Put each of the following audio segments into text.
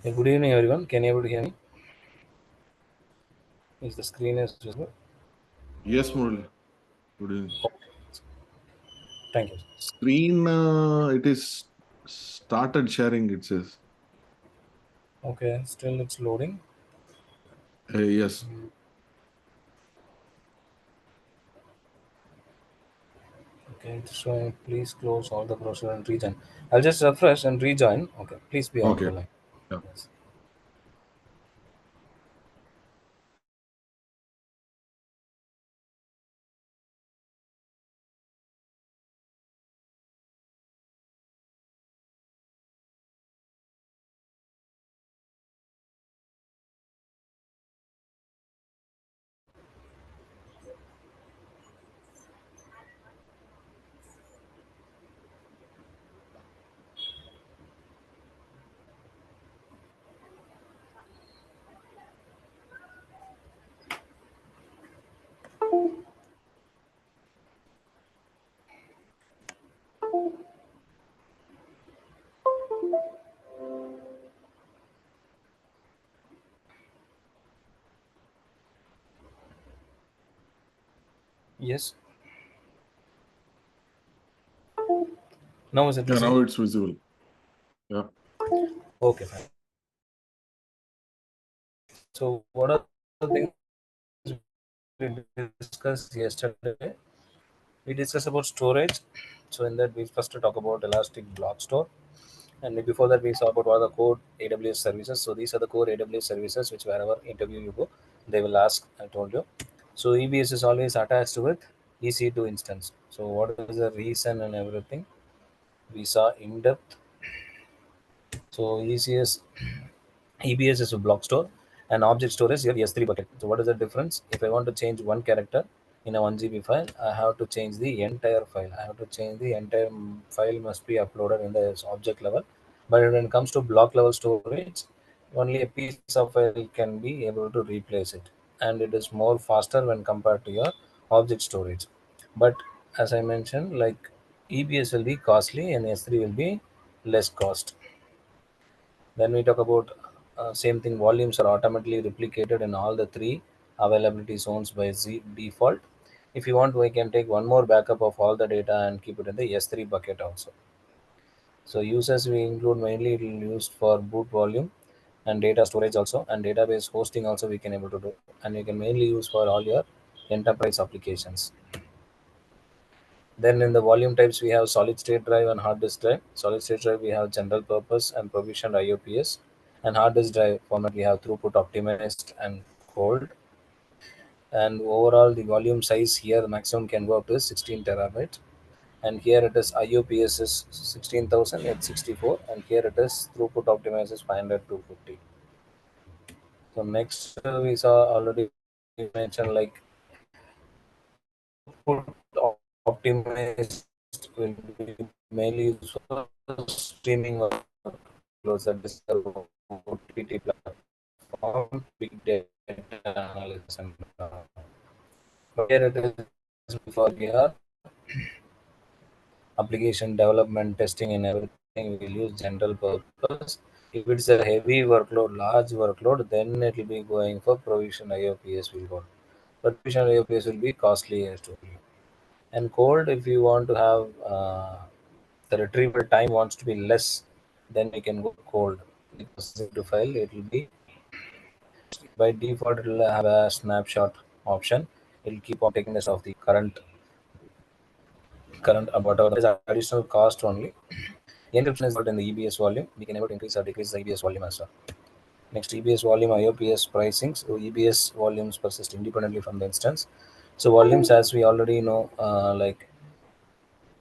Hey, good evening, everyone. Can you able to hear me? Is the screen is visible? Yes, Murali. Good evening. Thank you. Screen, it is started sharing, it says. Okay, still it's loading. Yes. Okay, it's showing. Please close all the browser and rejoin. I'll just refresh and rejoin. Okay, please be on Okay. the line. Yeah. Yes. Yes. Now is it Yeah, now visible? it's visible. Yeah. Okay, fine. So, what are the things we discussed yesterday? We discussed about storage. So, in that, we first talk about Elastic Block Store. And before that, we saw about what are the core AWS services. So these are the core AWS services which wherever interview you go, they will ask. I told you. So EBS is always attached with EC2 instance. So what is the reason and everything? We saw in depth. So EBS is a block store and object storage is your S3 bucket. So what is the difference? If I want to change one character in a 1 GB file, I have to change the entire file. I have to change the entire file must be uploaded in the object level. But when it comes to block level storage, only a piece of file can be able to replace it. And it is more faster when compared to your object storage. But as I mentioned, like EBS will be costly and S3 will be less cost. Then we talk about same thing. Volumes are automatically replicated in all the three availability zones by default. If you want, we can take one more backup of all the data and keep it in the S3 bucket also. So users we include mainly it will used for boot volume and data storage also, and database hosting also we can able to do, and you can mainly use for all your enterprise applications. Then in the volume types, we have solid state drive and hard disk drive. Solid state drive, we have general purpose and provisioned IOPS. And hard disk drive format, we have throughput optimized and cold. And overall, the volume size here, the maximum can go up to 16 terabyte. And here it is IOPS is 16,000 at 64. And here it is throughput optimized is 500 to 50. So next we saw already mentioned like throughput optimized will be mainly used for streaming workloads that is the OTT platform, big data analysis, and but here it is for your application development, testing, and everything. We will use general purpose. If it's a heavy workload, large workload, then it will be going for provision IOPS will go. But provision IOPS will be costly as to and cold if you want to have the retrieval time wants to be less, then we can go cold because to file it will be by default it will have a snapshot option. It will keep on taking this of the current whatever is additional cost only. Encryption is not in the EBS volume. We can able to increase or decrease the EBS volume as well. Next, EBS volume IOPS pricing. So EBS volumes persist independently from the instance. So volumes, as we already know, like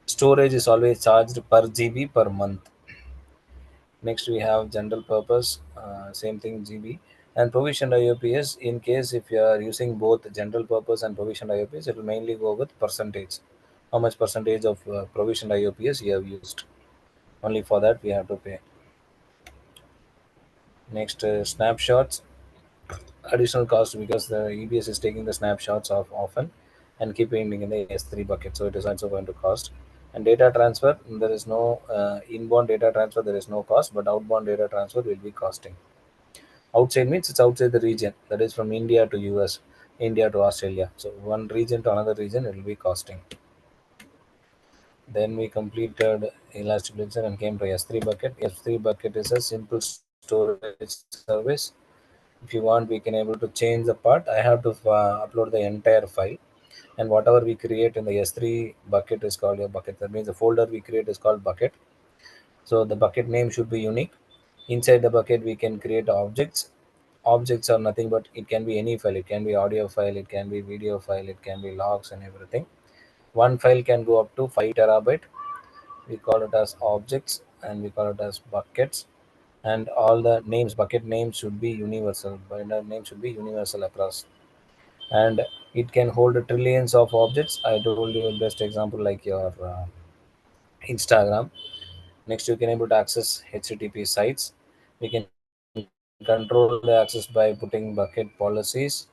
storage is always charged per GB per month. Next, we have general purpose, same thing GB, and provisioned IOPS. In case if you are using both general purpose and provisioned IOPS, it will mainly go with percentage. How much percentage of provisioned IOPS you have used? Only for that we have to pay. Next, snapshots, additional cost because the EBS is taking the snapshots of often and keeping in the S3 bucket, so it is also going to cost. And data transfer, there is no inbound data transfer, there is no cost, but outbound data transfer will be costing. Outside means it's outside the region, that is from India to US, India to Australia. So one region to another region, it will be costing. Then we completed Elastic Glacier and came to S3 bucket. S3 bucket is a simple storage service. If you want, we can able to change the part. I have to upload the entire file, and whatever we create in the S3 bucket is called a bucket. That means the folder we create is called bucket. So the bucket name should be unique. Inside the bucket, we can create objects. Objects are nothing but it can be any file. It can be audio file, it can be video file, it can be logs and everything. One file can go up to 5 terabyte. We call it as objects and we call it as buckets. And all the names, bucket names should be universal. Binder name should be universal across. And it can hold trillions of objects. I told you best example like your Instagram. Next, you can able to access HTTP sites. We can control the access by putting bucket policies,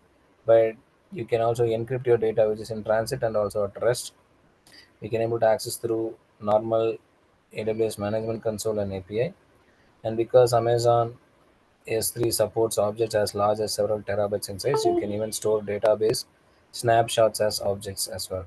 but you can also encrypt your data which is in transit and also at rest. We can able to access through normal AWS management console and API. And because Amazon S3 supports objects as large as several terabytes in size, you can even store database snapshots as objects as well.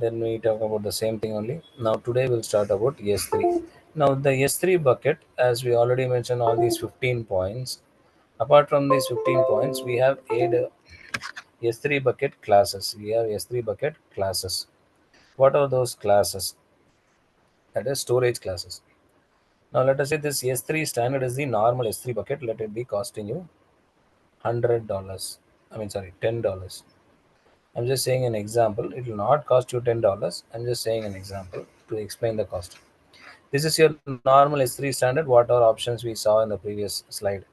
Then we talk about the same thing only. Now today we'll start about S3. Now the S3 bucket, as we already mentioned, all these 15 points. Apart from these 15 points, we have eight S3 bucket classes. We have S3 bucket classes. What are those classes? That is storage classes. Now let us say this S3 standard is the normal S3 bucket. Let it be costing you $100. I mean, sorry, $10. I'm just saying an example. It will not cost you $10. I'm just saying an example to explain the cost. This is your normal S3 standard. What are options we saw in the previous slide?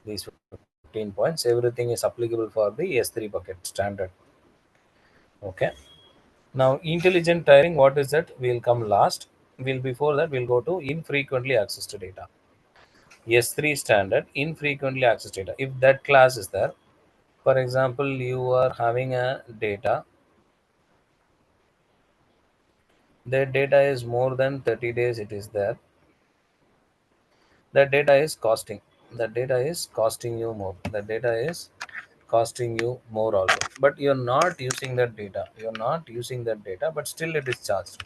These 15 points. Everything is applicable for the S3 bucket standard. Okay. Now, intelligent tiering, what is that? We'll come last. Before that, we'll go to infrequently accessed data. S3 standard, infrequently accessed data. If that class is there, for example, you are having a data. That data is more than 30 days, it is there. That data is costing. That data is costing you more. That data is costing you more also. But you're not using that data. You're not using that data, but still it is charged.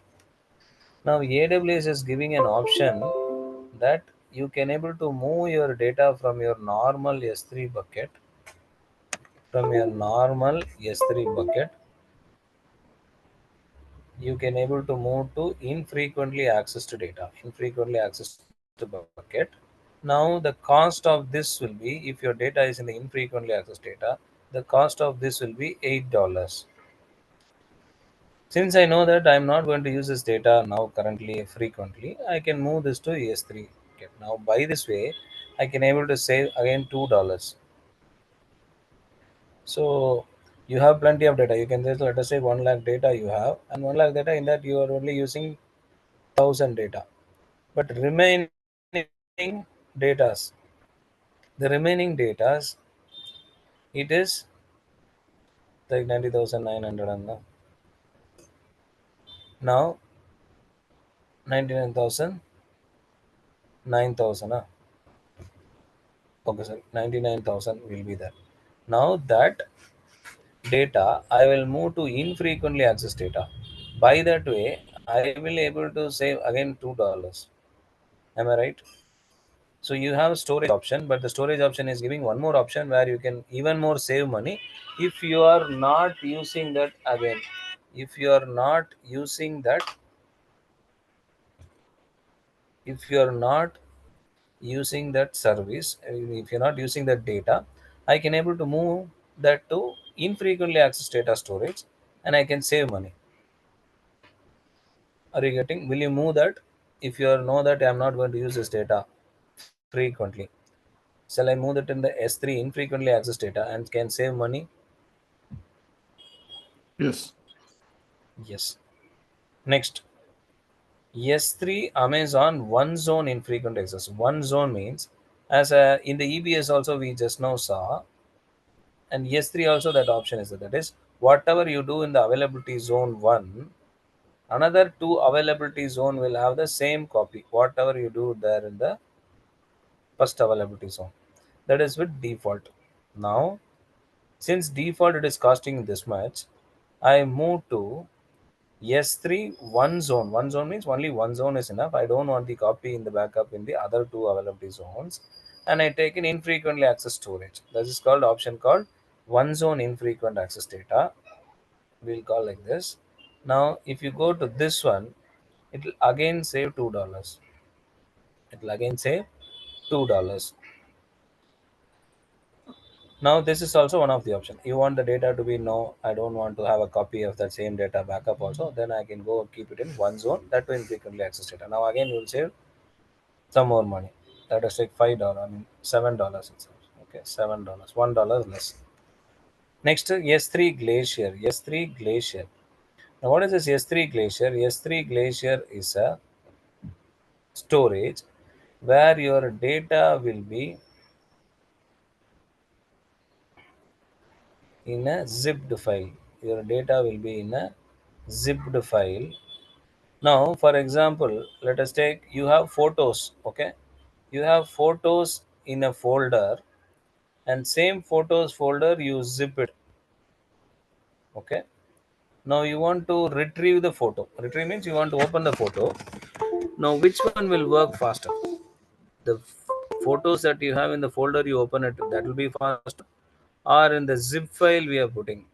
Now AWS is giving an option that you can able to move your data from your normal S3 bucket, from your normal S3 bucket, you can able to move to infrequently accessed data, infrequently accessed bucket. Now the cost of this will be, if your data is in the infrequently accessed data, the cost of this will be $8. Since I know that I'm not going to use this data now currently frequently, I can move this to ES3. Okay. Now by this way, I can able to save again $2. So you have plenty of data. You can just let us say 1 lakh data you have, and 1 lakh data in that you are only using 1000 data. But remaining datas, the remaining datas, it is like 90,900 and now 99,000, 9,000. Okay, sorry, 99,000 will be there. Now that data, I will move to infrequently accessed data. By that way, I will able to save again $2. Am I right? So you have storage option, but the storage option is giving one more option where you can even more save money if you are not using that again. If you are not using that, if you are not using that service, if you're not using that data, I can able to move that to infrequently accessed data storage and I can save money. Are you getting? Will you move that? If you are know that I'm not going to use this data frequently, shall I move that in the S3 infrequently accessed data and can save money? Yes. Yes. Next, S3 Amazon one zone infrequent access. One zone means, as in the EBS also we just now saw, and S3 also that option is there. That is Whatever you do in the availability zone 1, another 2 availability zone will have the same copy, whatever you do there in the first availability zone. That is with default. Now, since default it is costing this much, I move to S3 one zone. One zone means only one zone is enough. I don't want the copy in the backup in the other 2 availability zones. And I take an infrequently access storage. This is called option called one zone infrequent access data. We'll call like this. Now, if you go to this one, it will again save $2. It will again save $2. Now this is also one of the option. You want the data to be no, I don't want to have a copy of that same data backup also. Then I can go keep it in one zone. That will infrequently access data. Now again you will save some more money. Let us take $5. I mean $7 itself. Okay, $7. $1 less. Next S3 Glacier. S3 Glacier. Now what is this S3 Glacier? S3 Glacier is a storage where your data will be in a zipped file. Your data will be in a zipped file. Now, for example, let us take you have photos, okay? You have photos in a folder, and same photos folder you zip it, okay? Now you want to retrieve the photo. Retrieve means you want to open the photo. Now, which one will work faster? The photos that you have in the folder, you open it, that will be faster, or in the zip file we are putting,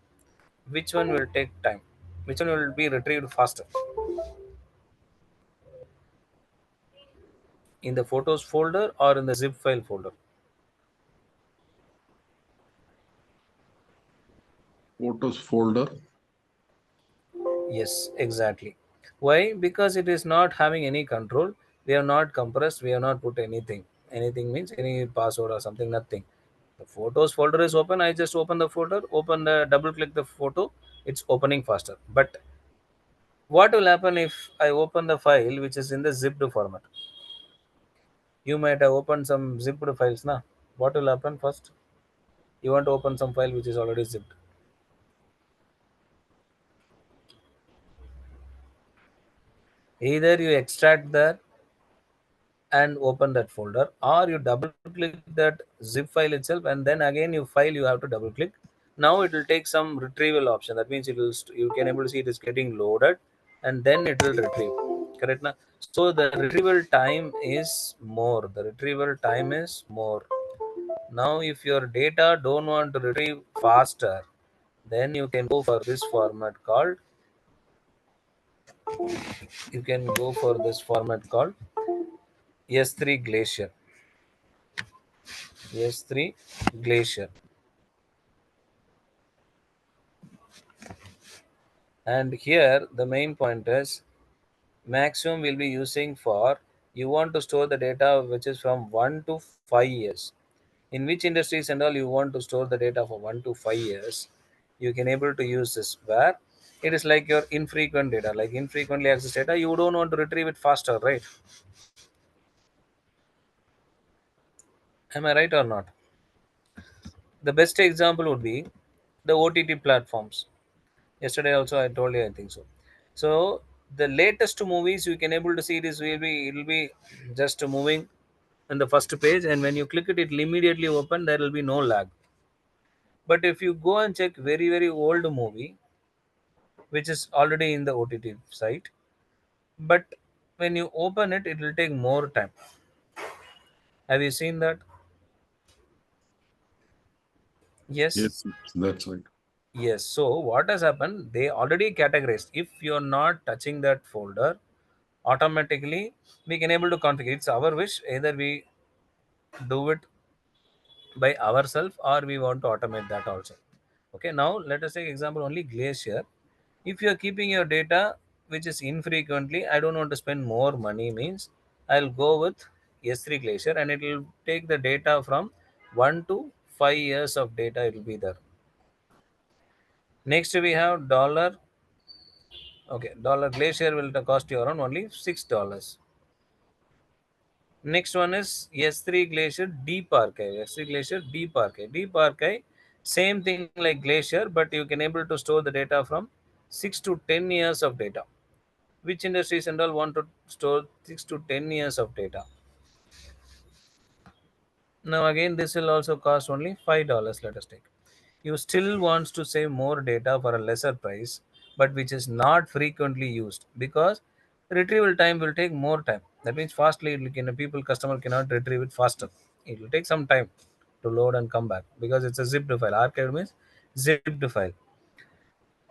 which one will take time, which one will be retrieved faster, in the photos folder or in the zip file folder? Photos folder. Yes, exactly. Why? Because it is not having any control. We have not compressed, we have not put anything. Anything means any password or something, nothing. The photos folder is open, I just open the folder, open the double click the photo, it's opening faster. But what will happen if I open the file which is in the zipped format? You might have opened some zipped files now. What will happen first? You want to open some file which is already zipped. Either you extract that and open that folder, or you double click that zip file itself and then again you file, you have to double click. Now it will take some retrieval option. That means it will you can able to see it is getting loaded and then it will retrieve. Correct now? So the retrieval time is more. The retrieval time is more. Now if your data don't want to retrieve faster, then you can go for this format called, you can go for this format called S3 Glacier. S3 Glacier. And here the main point is maximum will be using for, you want to store the data which is from 1 to 5 years. In which industries and all you want to store the data for 1 to 5 years, you can able to use this where it is like your infrequent data, like infrequently accessed data, you don't want to retrieve it faster, right? Am I right or not? The best example would be the OTT platforms. Yesterday also I told you, I think so. So the latest movies you can able to see, this will be, it will be just moving in the first page, and when you click it, it will immediately open, there will be no lag. But if you go and check very very old movie which is already in the OTT site, but when you open it, it will take more time. Have you seen that? Yes. Yes, that's right. Yes, so what has happened, they already categorized, if you're not touching that folder, automatically we can able to configure. It's our wish, either we do it by ourselves or we want to automate that also. Okay, now let us take example only Glacier. If you are keeping your data which is infrequently, I don't want to spend more money means, I'll go with S3 Glacier and it will take the data from 1 to 5 years of data, it will be there. Next we have dollar. Okay, dollar Glacier will cost you around only $6. Next one is S3 Glacier Deep Archive. S3 Glacier Deep Archive. Deep Archive, Same thing like Glacier, but you can able to store the data from 6 to 10 years of data. Which industries and all want to store 6 to 10 years of data? Now again, this will also cost only $5. Let us take. You still wants to save more data for a lesser price, but which is not frequently used because retrieval time will take more time. That means fastly, people customer cannot retrieve it faster. It will take some time to load and come back because it's a zipped file. Archive means zipped file.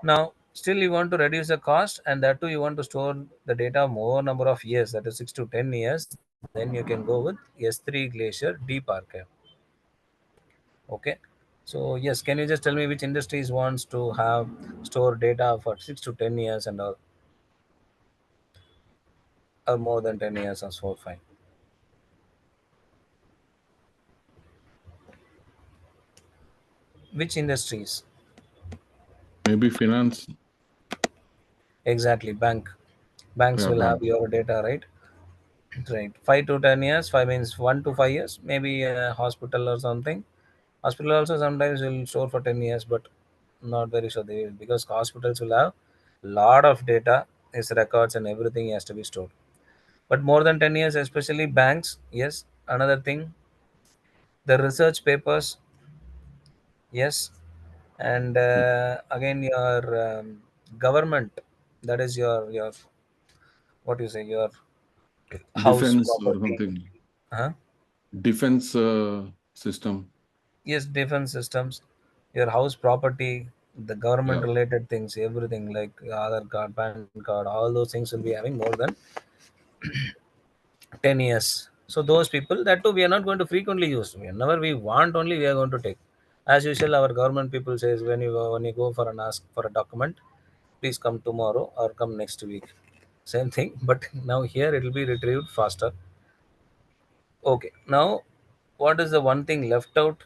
Now, still you want to reduce the cost, and that too you want to store the data more number of years, that is 6 to 10 years. Then you can go with S3 Glacier Deep Archive. Okay. So yes, can you just tell me which industries wants to have store data for 6 to 10 years and all, or more than 10 years or so? Fine. Which industries? Maybe finance. Exactly, banks Yeah, will have bank. your data, right? Right. 5 to 10 years. 5 means 1 to 5 years. Maybe a hospital or something. Hospital also sometimes will store for 10 years, but not very sure they will, because hospitals will have lot of data, his records and everything has to be stored. But more than 10 years, especially banks. Yes. Another thing, the research papers. Yes. And again, your government. That is your what you say, your house Defense or property. something. Huh? Defense system. Yes, defense systems, your house property, the government Yeah. related things, everything like Aadhaar card, PAN card, all those things will be having more than 10 years. So those people, that too, we are not going to frequently use. Whenever we want only, we are going to take. As usual, our government people says when you go for an ask for a document, please come tomorrow or come next week. Same thing, but now here it will be retrieved faster. Okay, now what is the one thing left out?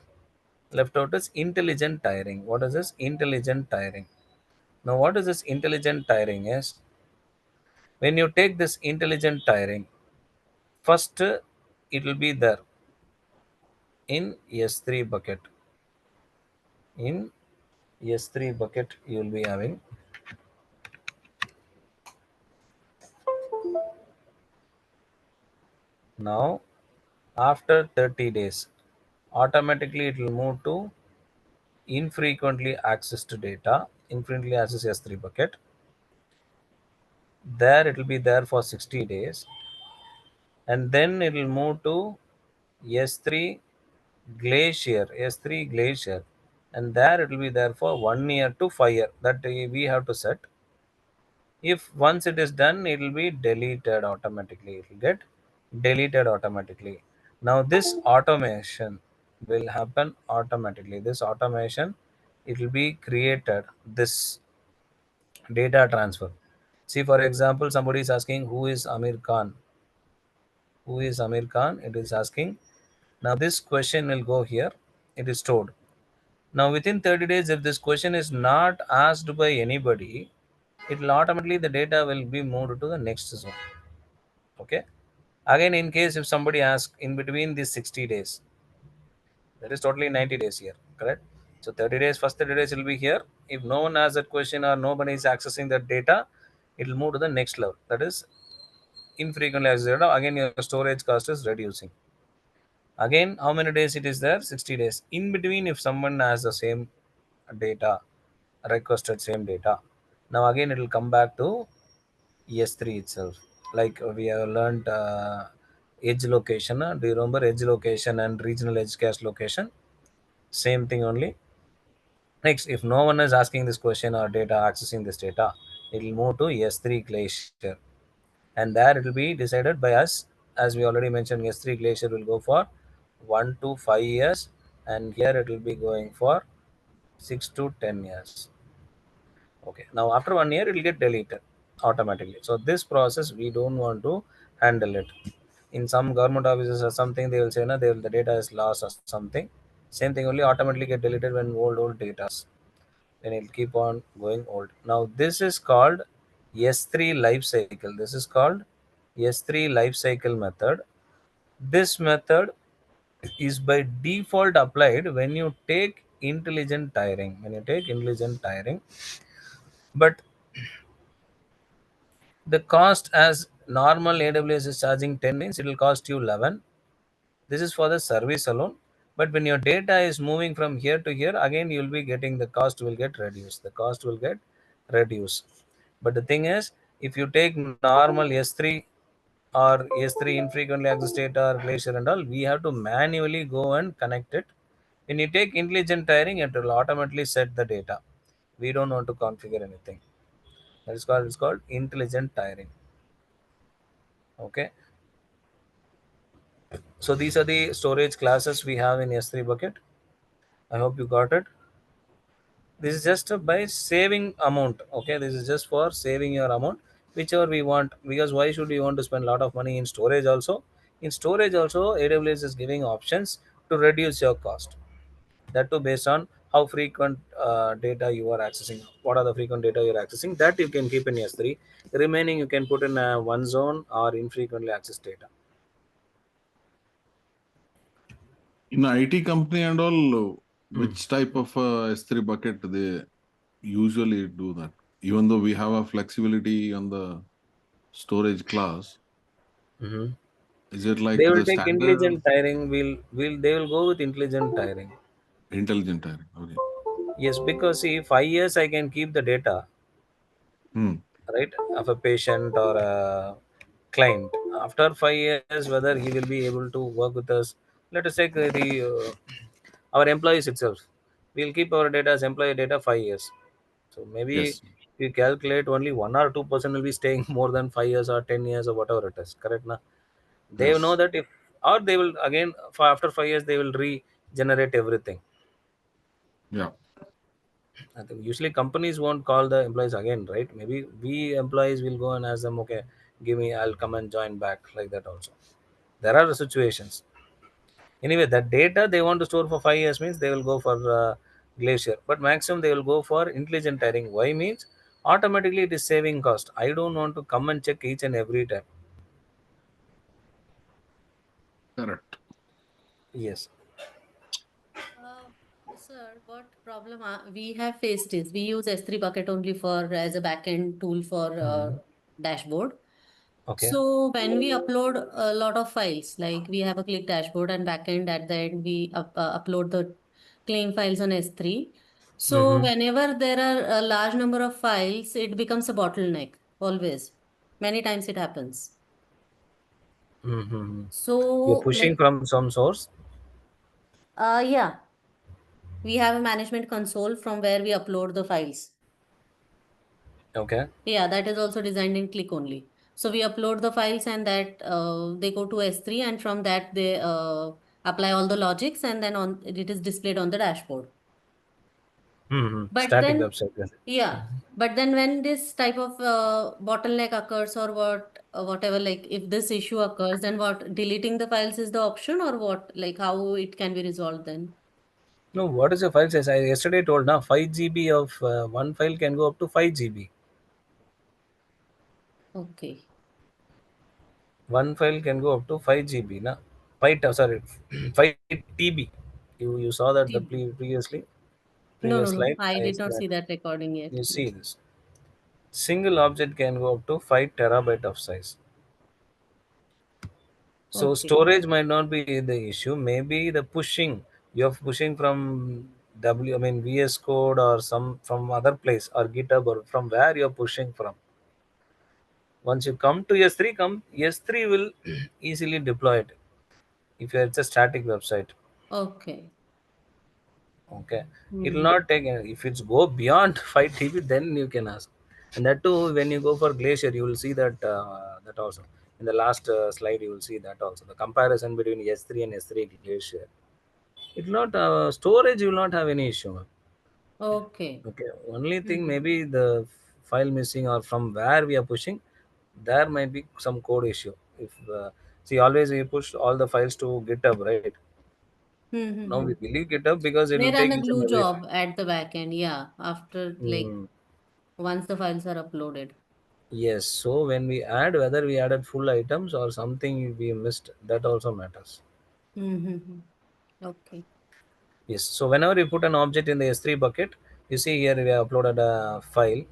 Left out is intelligent tiring. What is this? Intelligent tiring. Now, what is this intelligent tiring? Is when you take this intelligent tiring, first it will be there in S3 bucket. In S3 bucket, you will be having. Now, after 30 days, automatically it will move to infrequently accessed data, infrequently accessed S3 bucket. There it will be there for 60 days, and then it will move to S3 Glacier, and there it will be there for 1 year to 5 year. That we have to set. If once it is done, it will be deleted automatically. It will get deleted automatically. Now this automation will happen automatically. This automation, it will be created. This data transfer. See, for example, somebody is asking who is Amir Khan. Who is Amir Khan? It is asking. Now this question will go here. It is stored. Now within 30 days, if this question is not asked by anybody, it will automatically the data will be moved to the next zone. Okay. Again, in case if somebody asks in between these 60 days, that is totally 90 days here, correct? So 30 days, first 30 days will be here. If no one has that question or nobody is accessing that data, it will move to the next level. That is infrequently accessed data. Again, your storage cost is reducing. Again, how many days it is there? 60 days. In between, if someone has the same data, requested same data, now again it will come back to ES3 itself. Like we have learned edge location. Do you remember edge location and regional edge cache location? Same thing only. Next, if no one is asking this question or data accessing this data, it will move to S3 Glacier, and there it will be decided by us. As we already mentioned, S3 Glacier will go for 1 to 5 years, and here it will be going for 6 to 10 years. Okay, now after 1 year, it will get deleted automatically. So this process we don't want to handle it. In some government offices or something, they will say, no, the data is lost or something. Same thing only automatically get deleted when old data, then it'll keep on going old. Now this is called S3 life cycle. This is called S3 life cycle method. This method is by default applied when you take intelligent tiering. When you take intelligent tiering, but the cost as normal AWS is charging 10 means it will cost you 11. This is for the service alone. But when your data is moving from here to here, again you will be getting the cost will get reduced. The cost will get reduced. But the thing is, if you take normal S3 or S3 infrequently access data or Glacier and all, we have to manually go and connect it. When you take intelligent tiering, it will automatically set the data. We don't want to configure anything. That is called, it's called intelligent tiering. Okay. So these are the storage classes we have in S3 bucket. I hope you got it. This is just by saving amount. Okay, this is just for saving your amount, whichever we want. Because why should we want to spend a lot of money in storage also? In storage also, AWS is giving options to reduce your cost. That too based on how frequent data you are accessing. What are the frequent data you are accessing? That you can keep in S3. The remaining you can put in one zone or infrequently accessed data. In IT company and all, Hmm. which type of S3 bucket they usually do that? Even though we have a flexibility on the storage class, Hmm. is it like They will the take standard intelligent tiring. Will they will go with intelligent tiring. intelligent tiering? Okay. Yes, because see, 5 years I can keep the data, Hmm. right, of a patient or a client. After 5 years, whether he will be able to work with us. Let us take the our employees itself. We'll keep our data as employee data 5 years. So maybe Yes. we calculate only 1 or 2% will be staying more than 5 years or 10 years or whatever it is. Correct, na? They know Yes. that if or they will again for after 5 years they will regenerate everything. Yeah. I think usually companies won't call the employees again, right? Maybe we employees will go and ask them, okay, give me, I'll come and join back, like that also. There are situations. Anyway, that data they want to store for 5 years means they will go for Glacier, but maximum they will go for intelligent tiring. Why means automatically it is saving cost. I don't want to come and check each and every time. Correct. Yes. Uh, Sir, what problem we have faced is we use S3 bucket only for as a backend tool for Mhm. dashboard. Okay. So when we upload a lot of files, like we have a click dashboard and backend at the end, we upload the claim files on S3. So Mm-hmm. whenever there are a large number of files, it becomes a bottleneck always. Many times it happens. Mm-hmm. You're So pushing like, from some source. yeah, we have a management console from where we upload the files. Okay. Yeah, that is also designed in click only. So we upload the files and that they go to S3 and from that they apply all the logics and then on it is displayed on the dashboard. Mm-hmm. But Static then, website. Yes. yeah, but then when this type of bottleneck occurs or whatever, like if this issue occurs, then what, deleting the files is the option or what, like how it can be resolved then? No, what is a file size? I yesterday told now 5 GB of one file can go up to 5 GB. Okay. One file can go up to 5 GB. Na, 5 TB. You saw that the TB. previously No, previous no, no. slide. I I did not see explained. that recording yet. You see this single object can go up to 5 TB of size. So Okay. storage might not be the issue. Maybe the pushing you're pushing from I mean VS Code or some from other place or GitHub or from where you're pushing from. Once you come to S3, come S3 will easily deploy it if it's a static website. Okay. Okay, it will Hmm. not take if it's go beyond 5 TB, then you can ask. And that too, when you go for Glacier, you will see that that also. In the last slide, you will see that also the comparison between S3 and S3 Glacier. It will not storage. You will not have any issue. Okay. Okay, only thing Hmm. maybe the file missing or from where we are pushing, there might be some code issue. If see always we push all the files to GitHub, right? Hmm. Now we Hmm. believe GitHub because it They will run take a each and glue every job file. at the back end, yeah, after like Hmm. once the files are uploaded. Yes, so when we add whether we added full items or something we missed, that also matters. Mm-hmm. Okay. Yes. So whenever you put an object in the S3 bucket, you see here we have uploaded a file.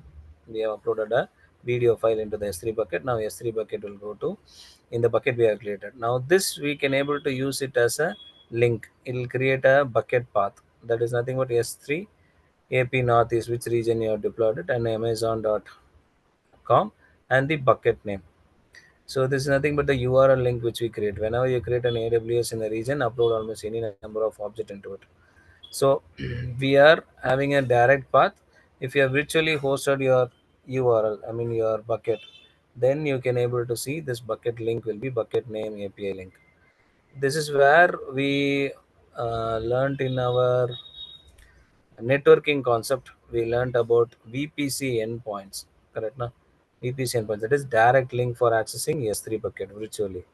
We have uploaded a video file into the S3 bucket. Now S3 bucket will go to in the bucket we have created. Now this we can able to use it as a link. It will create a bucket path. That is nothing but S3 AP North is which region you have deployed it, and Amazon.com and the bucket name. So this is nothing but the URL link which we create. Whenever you create an AWS in the region, upload almost any number of object into it. So we are having a direct path. If you have virtually hosted your URL, I mean your bucket, then you can able to see this bucket link will be bucket name API link. This is where we learned in our networking concept. We learned about VPC endpoints. Correct, na? VPC endpoints. That is direct link for accessing S3 bucket virtually.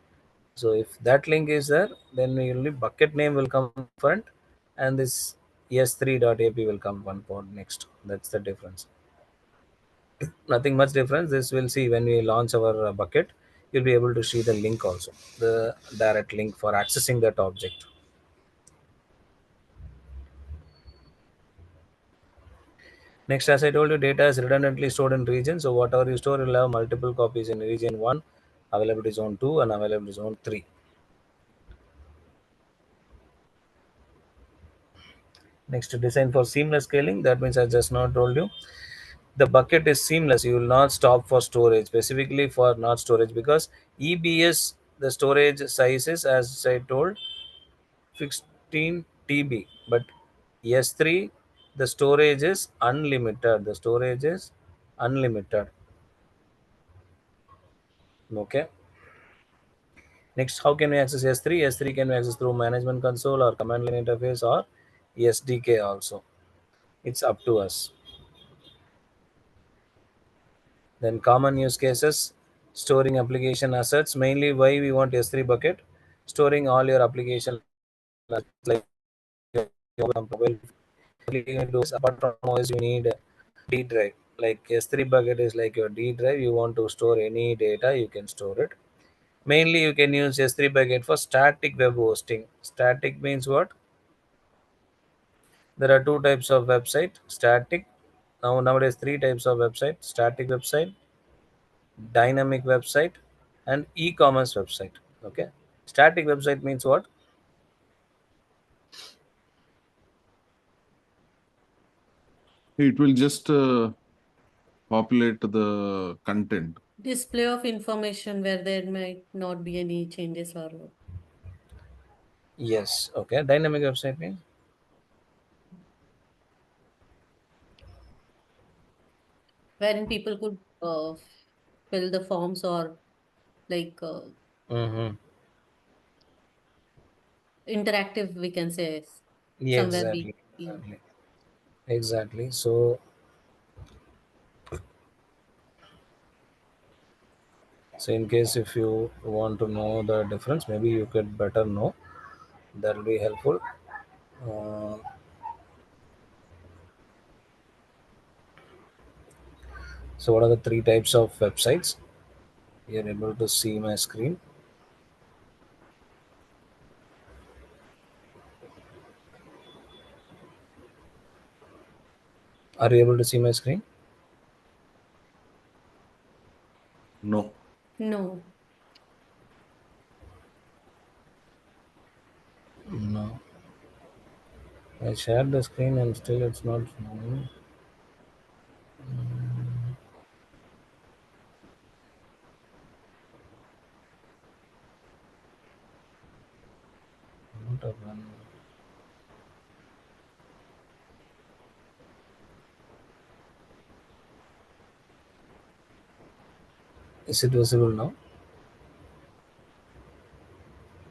So if that link is there, then only bucket name will come front, and this s3.ap will come one pod next. That's the difference. Nothing much difference. This will see when we launch our bucket. You'll be able to see the link also, the direct link for accessing that object. Next, as I told you, data is redundantly stored in region. So whatever you store, you'll have multiple copies in region 1, availability zone 2, and availability zone 3. Next, design for seamless scaling. That means I just now told you the bucket is seamless. You will not stop for storage, specifically for not storage, because EBS the storage size is, as I told, 16 TB, but S3 the storage is unlimited. The storage is unlimited. Okay. Next, how can we access S3? S3 can be accessed through management console or command line interface or SDK also. It's up to us. Then common use cases, storing application assets. Mainly why we want S3 bucket, storing all your application assets like your mobile. Apart from OS, you need D drive. Like S3 bucket is like your D drive. You want to store any data, you can store it. Mainly you can use S3 bucket for static web hosting. Static means what? There are two types of website. Static. Nowadays three types of website: static website, dynamic website, and e-commerce website. Okay. Static website means what? It will just populate the content. Display of information where there might not be any changes or Yes. Okay. Dynamic website means wherein people could fill the forms or like mm-hmm. interactive, we can say, Yeah, somewhere we exactly. yeah. Exactly. Exactly. So in case if you want to know the difference, maybe you could better know. That will be helpful. Uh, so what are the three types of websites? You're able to see my screen. Are you able to see my screen? No. No. No. I shared the screen and still it's not showing. Not a one. Is it visible now?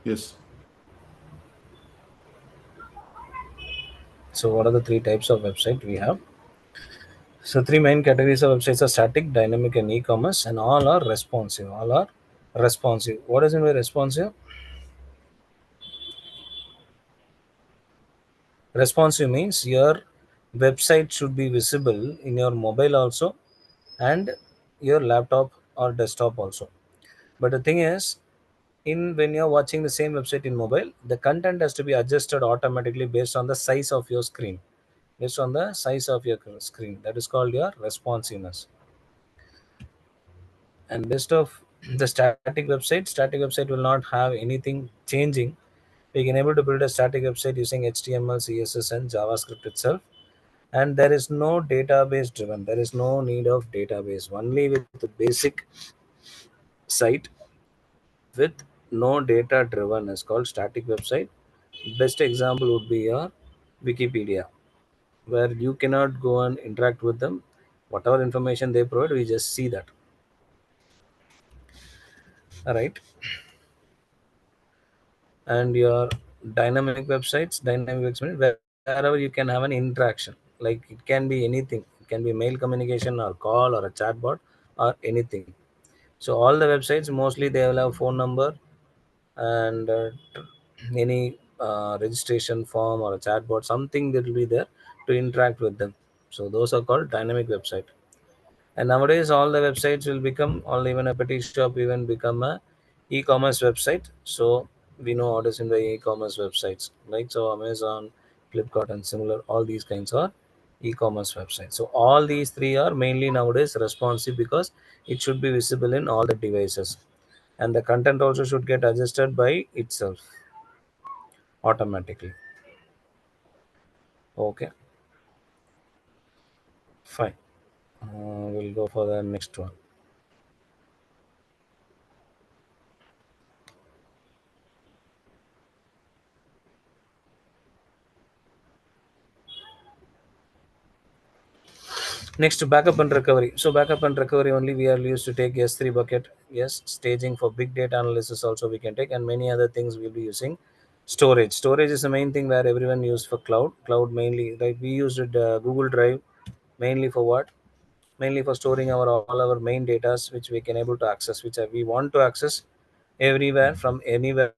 Yes. So what are the three types of website we have? So three main categories of websites are static, dynamic, and e-commerce, and all are responsive. All are responsive. What does it mean by responsive? Responsive means your website should be visible in your mobile also and your laptop or desktop also. But the thing is, in when you're watching the same website in mobile, the content has to be adjusted automatically based on the size of your screen. Based on the size of your screen. That is called your responsiveness. And best of the static website will not have anything changing. We can able to build a static website using HTML, CSS, and JavaScript itself. And there is no database driven. There is no need of database. Only with the basic site with no data driven is called static website. Best example would be your Wikipedia, where you cannot go and interact with them. Whatever information they provide, we just see that. All right. And your dynamic websites, wherever you can have an interaction. Like it can be anything. It can be mail communication or call or a chatbot or anything. So all the websites mostly they will have phone number and any registration form or a chatbot, something that will be there to interact with them. So those are called dynamic website. And nowadays all the websites will become, or even a petty shop even become a e-commerce website. So we know orders in the e-commerce websites, like so Amazon, Flipkart, and similar. All these kinds are e-commerce websites. So all these three are mainly nowadays responsive because it should be visible in all the devices, and the content also should get adjusted by itself automatically. Okay, fine. We'll go for the next one. Next, backup and recovery. So backup and recovery only we are used to take S3 bucket. Yes, staging for big data analysis also we can take, and many other things we'll be using. Storage. Storage is the main thing where everyone use for cloud. Cloud mainly, right? We used it Google Drive mainly for what? Mainly for storing our all our main data which we can able to access, which we want to access everywhere from anywhere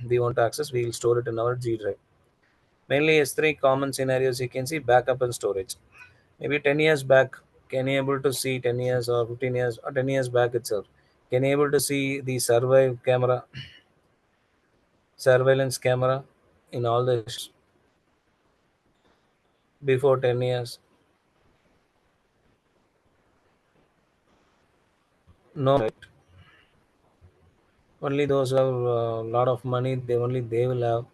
we want to access. We will store it in our G Drive. Mainly S3 common scenarios you can see backup and storage. Maybe 10 years back, can you able to see 10 years or 15 years or 10 years back itself? Can you able to see the surveillance camera in all the before 10 years? No, right? Only those who have a lot of money, they will have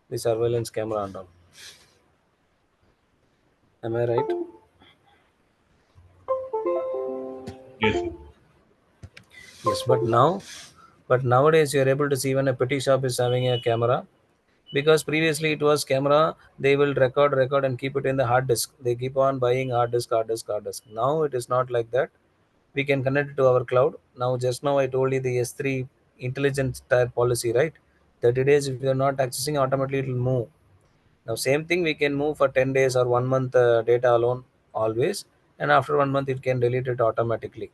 the surveillance camera on top. Am I right? Yes. Yes, but nowadays you are able to see when a petty shop is having a camera, because previously it was camera, they will record and keep it in the hard disk. They keep on buying hard disk. Now it is not like that. We can connect it to our cloud. Now just now I told you the S3 intelligent tire policy, right? 30 days if you are not accessing, automatically it will move. Now same thing we can move for 10 days or 1 month data alone always, and after 1 month it can delete it automatically.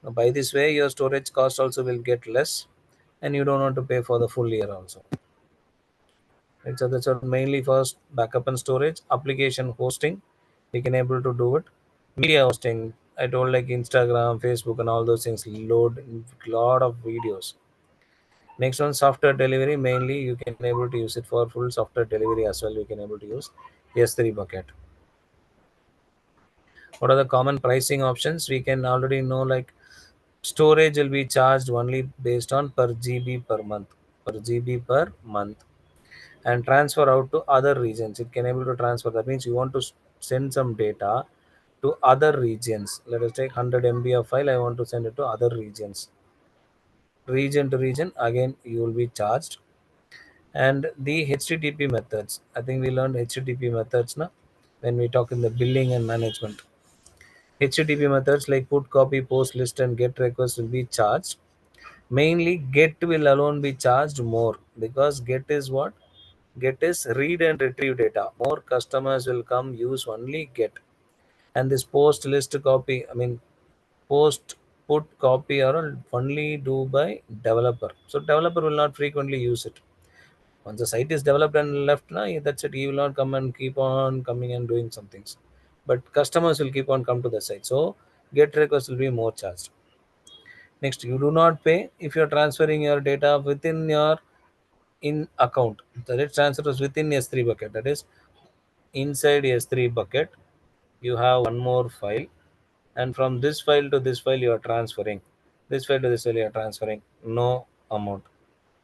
Now, by this way your storage cost also will get less, and you don't want to pay for the full year also. Right, so that's what mainly first backup and storage. Application hosting, we can able to do it. Media hosting, I told like Instagram, Facebook, and all those things load a lot of videos. Next one, software delivery. Mainly you can able to use it for full software delivery as well. You can able to use S3 bucket. What are the common pricing options? We can already know like storage will be charged only based on per GB per month. Per GB per month. And transfer out to other regions. It can able to transfer. That means you want to send some data to other regions. Let us take 100 MB of file. I want to send it to other regions. Region to region, again you will be charged. And the HTTP methods. I think we learned HTTP methods now when we talk in the billing and management. HTTP methods like put, copy, post, list, and get request will be charged. Mainly get will alone be charged more, because get is what? Get is read and retrieve data. More customers will come use only get. And this post list copy, I mean post put copy are only do by developer. So developer will not frequently use it. Once the site is developed and left, na, that's it. He will not come and keep on coming and doing some things. But customers will keep on come to the site. So get request will be more charged. Next, you do not pay if you're transferring your data within your in account. That is transfers within S3 bucket. That is inside S3 bucket. You have one more file, and from this file to this file you are transferring. This file to this file you are transferring. No amount.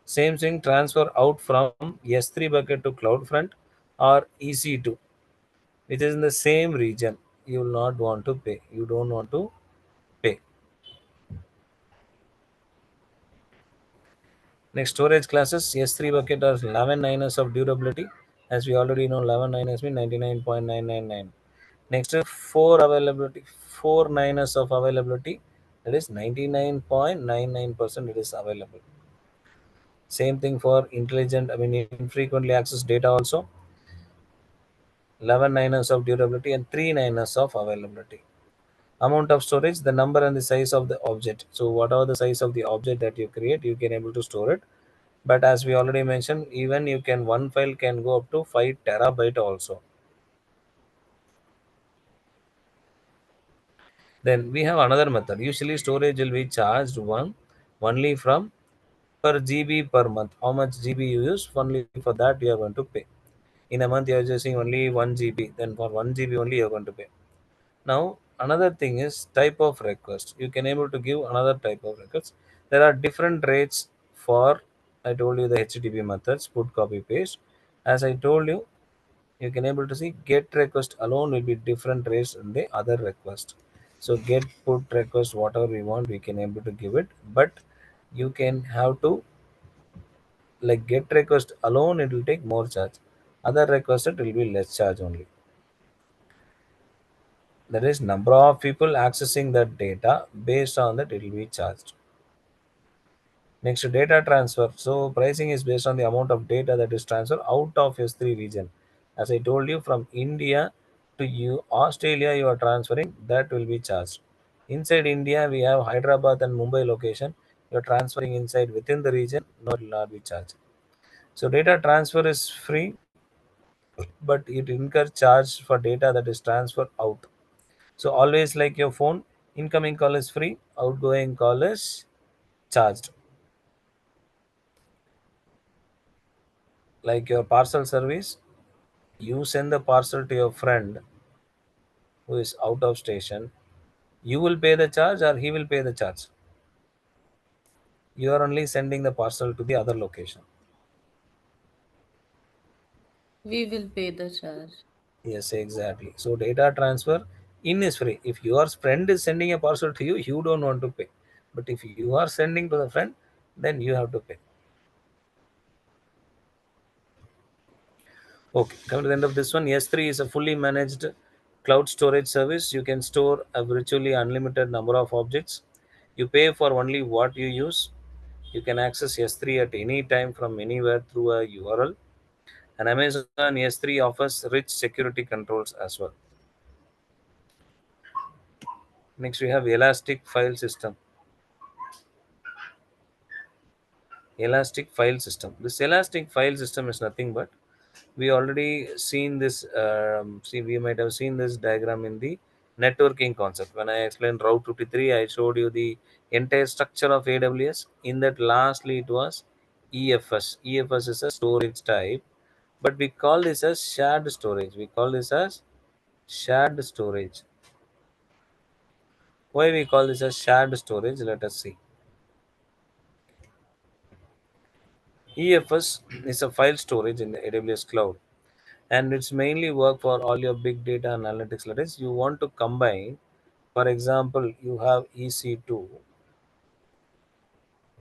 Same thing, transfer out from S3 bucket to CloudFront or EC2, which is in the same region. You will not want to pay. You don't want to pay. Next, storage classes. S3 bucket has 11 9s of durability. As we already know, 11 9s mean 99.999. Next, 4 availability, 4 9s of availability. That is 99.99% it is available. Same thing for intelligent, I mean infrequently accessed data also. 11 9s of durability and 3 9s of availability. Amount of storage, the number and the size of the object. So whatever the size of the object that you create, you can able to store it. But as we already mentioned, even you can one file can go up to 5 terabyte also. Then we have another method. Usually storage will be charged only from per GB per month. How much GB you use, only for that you are going to pay. In a month you are using only 1 GB, then for 1 GB only you are going to pay. Now another thing is type of request. You can able to give another type of request. There are different rates for, I told you the HTTP methods, put copy paste. As I told you, you can able to see get request alone will be different rates than the other request. So get put request whatever we want we can able to give it, but you can have to like get request alone it will take more charge. Other request it will be less charge only. That is number of people accessing that data, based on that it will be charged. Next, data transfer. So pricing is based on the amount of data that is transferred out of S3 region. As I told you, from India to you Australia you are transferring, that will be charged. Inside India we have Hyderabad and Mumbai location. You are transferring inside within the region, no, it will not be charged. So data transfer is free, but it incurs charge for data that is transferred out. So always like your phone, incoming call is free, outgoing call is charged. Like your parcel service, you send the parcel to your friend who is out of station, you will pay the charge or he will pay the charge. You are only sending the parcel to the other location. We will pay the charge. Yes, exactly. So data transfer in is free. If your friend is sending a parcel to you, you don't want to pay. But if you are sending to the friend, then you have to pay. Okay, coming to the end of this one, S3 is a fully managed cloud storage service. You can store a virtually unlimited number of objects. You pay for only what you use. You can access S3 at any time from anywhere through a URL. And Amazon S3 offers rich security controls as well. Next, we have Elastic File System. Elastic File System. This Elastic File System is nothing but we already seen this. See, we might have seen this diagram in the networking concept. When I explained Route 53, I showed you the entire structure of AWS. In that, lastly, it was EFS. EFS is a storage type, but we call this as shared storage. We call this as shared storage. Why we call this as shared storage? Let us see. EFS is a file storage in the AWS cloud, and it's mainly work for all your big data analytics. That is, you want to combine, for example, you have EC2.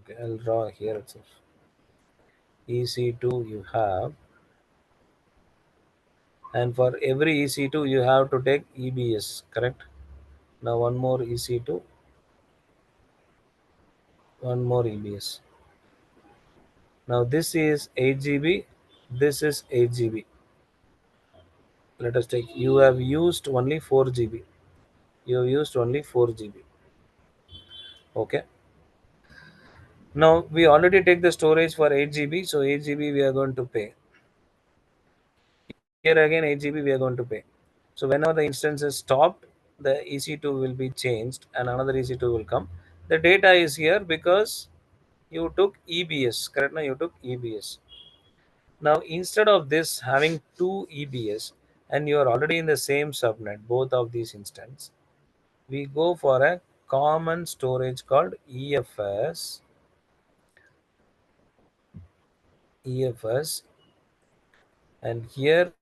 Okay, I'll draw here itself. EC2 you have, and for every EC2 you have to take EBS, correct? Now one more EC2, one more EBS. Now this is 8 GB, this is 8 GB. Let us take, you have used only 4 GB. You have used only 4 GB. Okay. Now we already take the storage for 8 GB, so 8 GB we are going to pay. Here again 8 GB we are going to pay. So whenever the instance is stopped, the EC2 will be changed and another EC2 will come. The data is here because you took EBS, correct? Now you took EBS. Now instead of this having two EBS and you are already in the same subnet, both of these instances, we go for a common storage called EFS. EFS, and here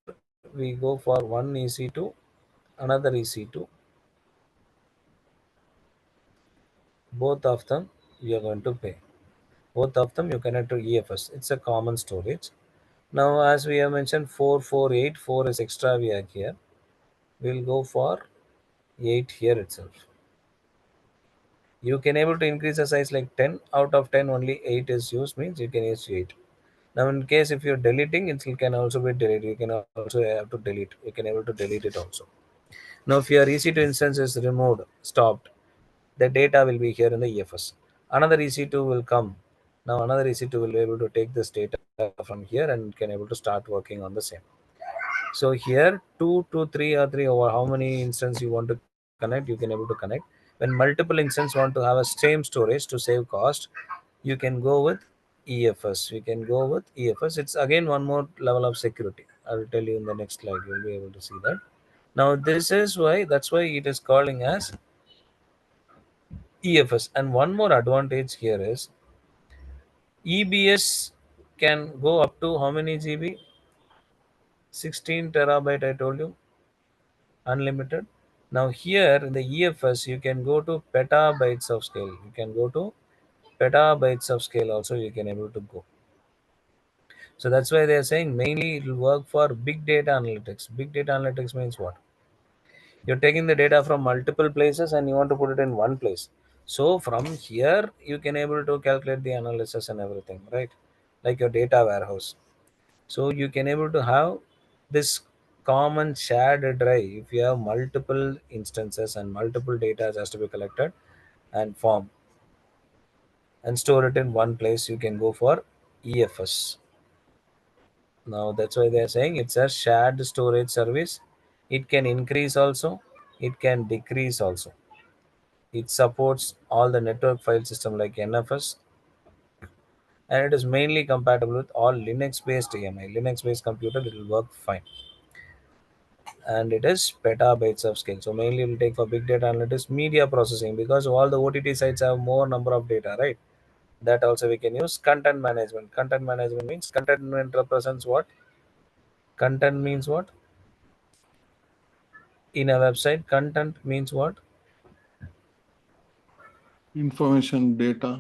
we go for one EC2, another EC2, both of them you are going to pay. Both of them you connect to EFS. It's a common storage. Now, as we have mentioned, 448, 4 is extra we are here. We'll go for 8 here itself. You can able to increase the size like 10 out of 10 only 8 is used means you can use 8. Now in case if you're deleting it can also be deleted. You can also have to delete. You can able to delete it also. Now if your EC2 instance is removed, stopped, the data will be here in the EFS. Another EC2 will come. Now another EC2 will be able to take this data from here and can able to start working on the same. So here 2 to 3 or 3 over how many instance you want to connect, you can able to connect. When multiple instance want to have a same storage to save cost, you can go with EFS. We can go with EFS. It's again one more level of security. I will tell you in the next slide. You'll be able to see that. Now this is why that's why it is calling as EFS. And one more advantage here is EBS can go up to how many GB? 16 terabyte. I told you unlimited. Now here in the EFS you can go to petabytes of scale. You can go to petabytes of scale also. You can able to go. So that's why they are saying mainly it will work for big data analytics. Big data analytics means what? You're taking the data from multiple places and you want to put it in one place. So from here you can able to calculate the analysis and everything, right? Like your data warehouse. So you can able to have this common shared drive. If you have multiple instances and multiple data has to be collected and formed and store it in one place, you can go for EFS. Now that's why they are saying it's a shared storage service. It can increase also, it can decrease also. It supports all the network file system like NFS, and it is mainly compatible with all Linux based AMI. Linux based computer, it will work fine. And it is petabytes of scale. So mainly it will take for big data analytics, media processing, because all the OTT sites have more number of data, right? That also we can use content management. Content management means content represents what? Content means what? In a website, content means what? Information, data.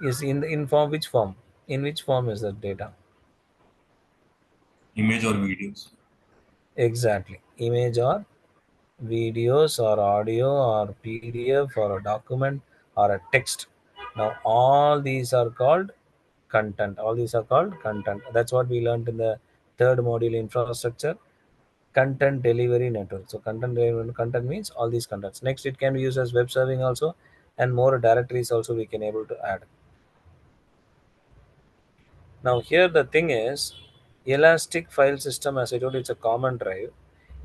Is in form, which form? In which form is that data? Image or videos. Exactly, image or videos or audio or PDF or a document or a text. Now all these are called content. All these are called content. That's what we learned in the third module, infrastructure content delivery network. So content means all these contents. Next it can be used as web serving also, and more directories also we can able to add. Now here the thing is, elastic file system, as I told you, it's a common drive.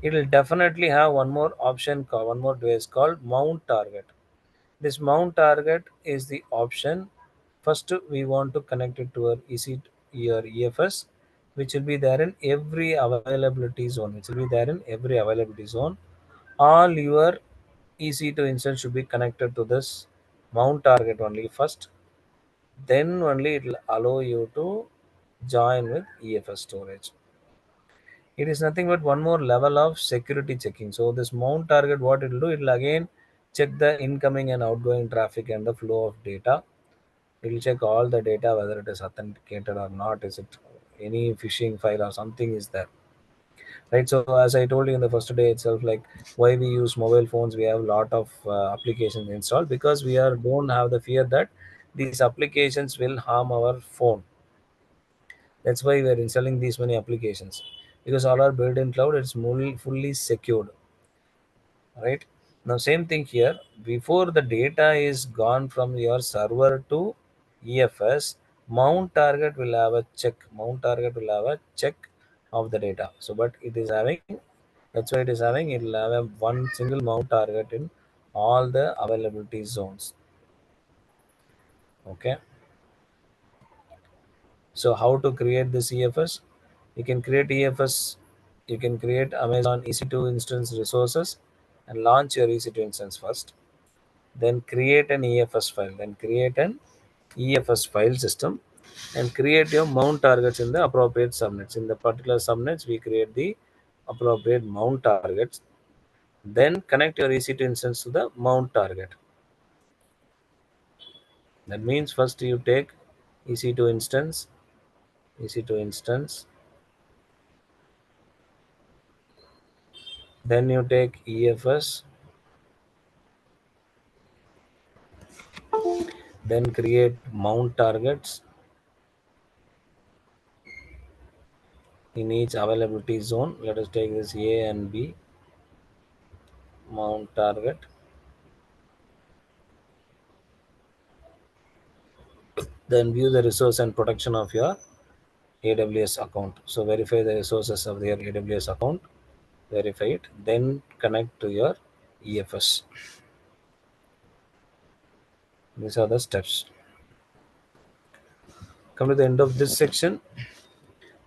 It will definitely have one more option, one more device called mount target. This mount target is the option. First, we want to connect it to our your EFS, which will be there in every availability zone. Which will be there in every availability zone. All your EC2 instance should be connected to this mount target only first. Then only it will allow you to join with EFS storage. It is nothing but one more level of security checking. So this mount target, what it will do, it will again check the incoming and outgoing traffic and the flow of data. It will check all the data whether it is authenticated or not. Is it any phishing file or something is there, right? So as I told you in the first day itself, like why we use mobile phones, we have a lot of applications installed because we are don't have the fear that these applications will harm our phone. That's why we are installing these many applications, because all are built in cloud. It's fully secured, right? Now same thing here. Before the data is gone from your server to EFS, mount target will have a check. Mount target will have a check of the data. So but it is having, that's why it is having, it will have a one single mount target in all the availability zones. Okay. So how to create this EFS? You can create EFS. You can create Amazon EC2 instance resources and launch your EC2 instance first. Then create an EFS file. Then create an EFS file system and create your mount targets in the appropriate subnets. In the particular subnets, we create the appropriate mount targets. Then connect your EC2 instance to the mount target. That means first you take EC2 instance, EC2 instance, then you take EFS, then create mount targets in each availability zone. Let us take this A and B mount target. Then view the resource and protection of your AWS account. So verify the resources of your AWS account, verify it, then connect to your EFS. These are the steps. Come to the end of this section.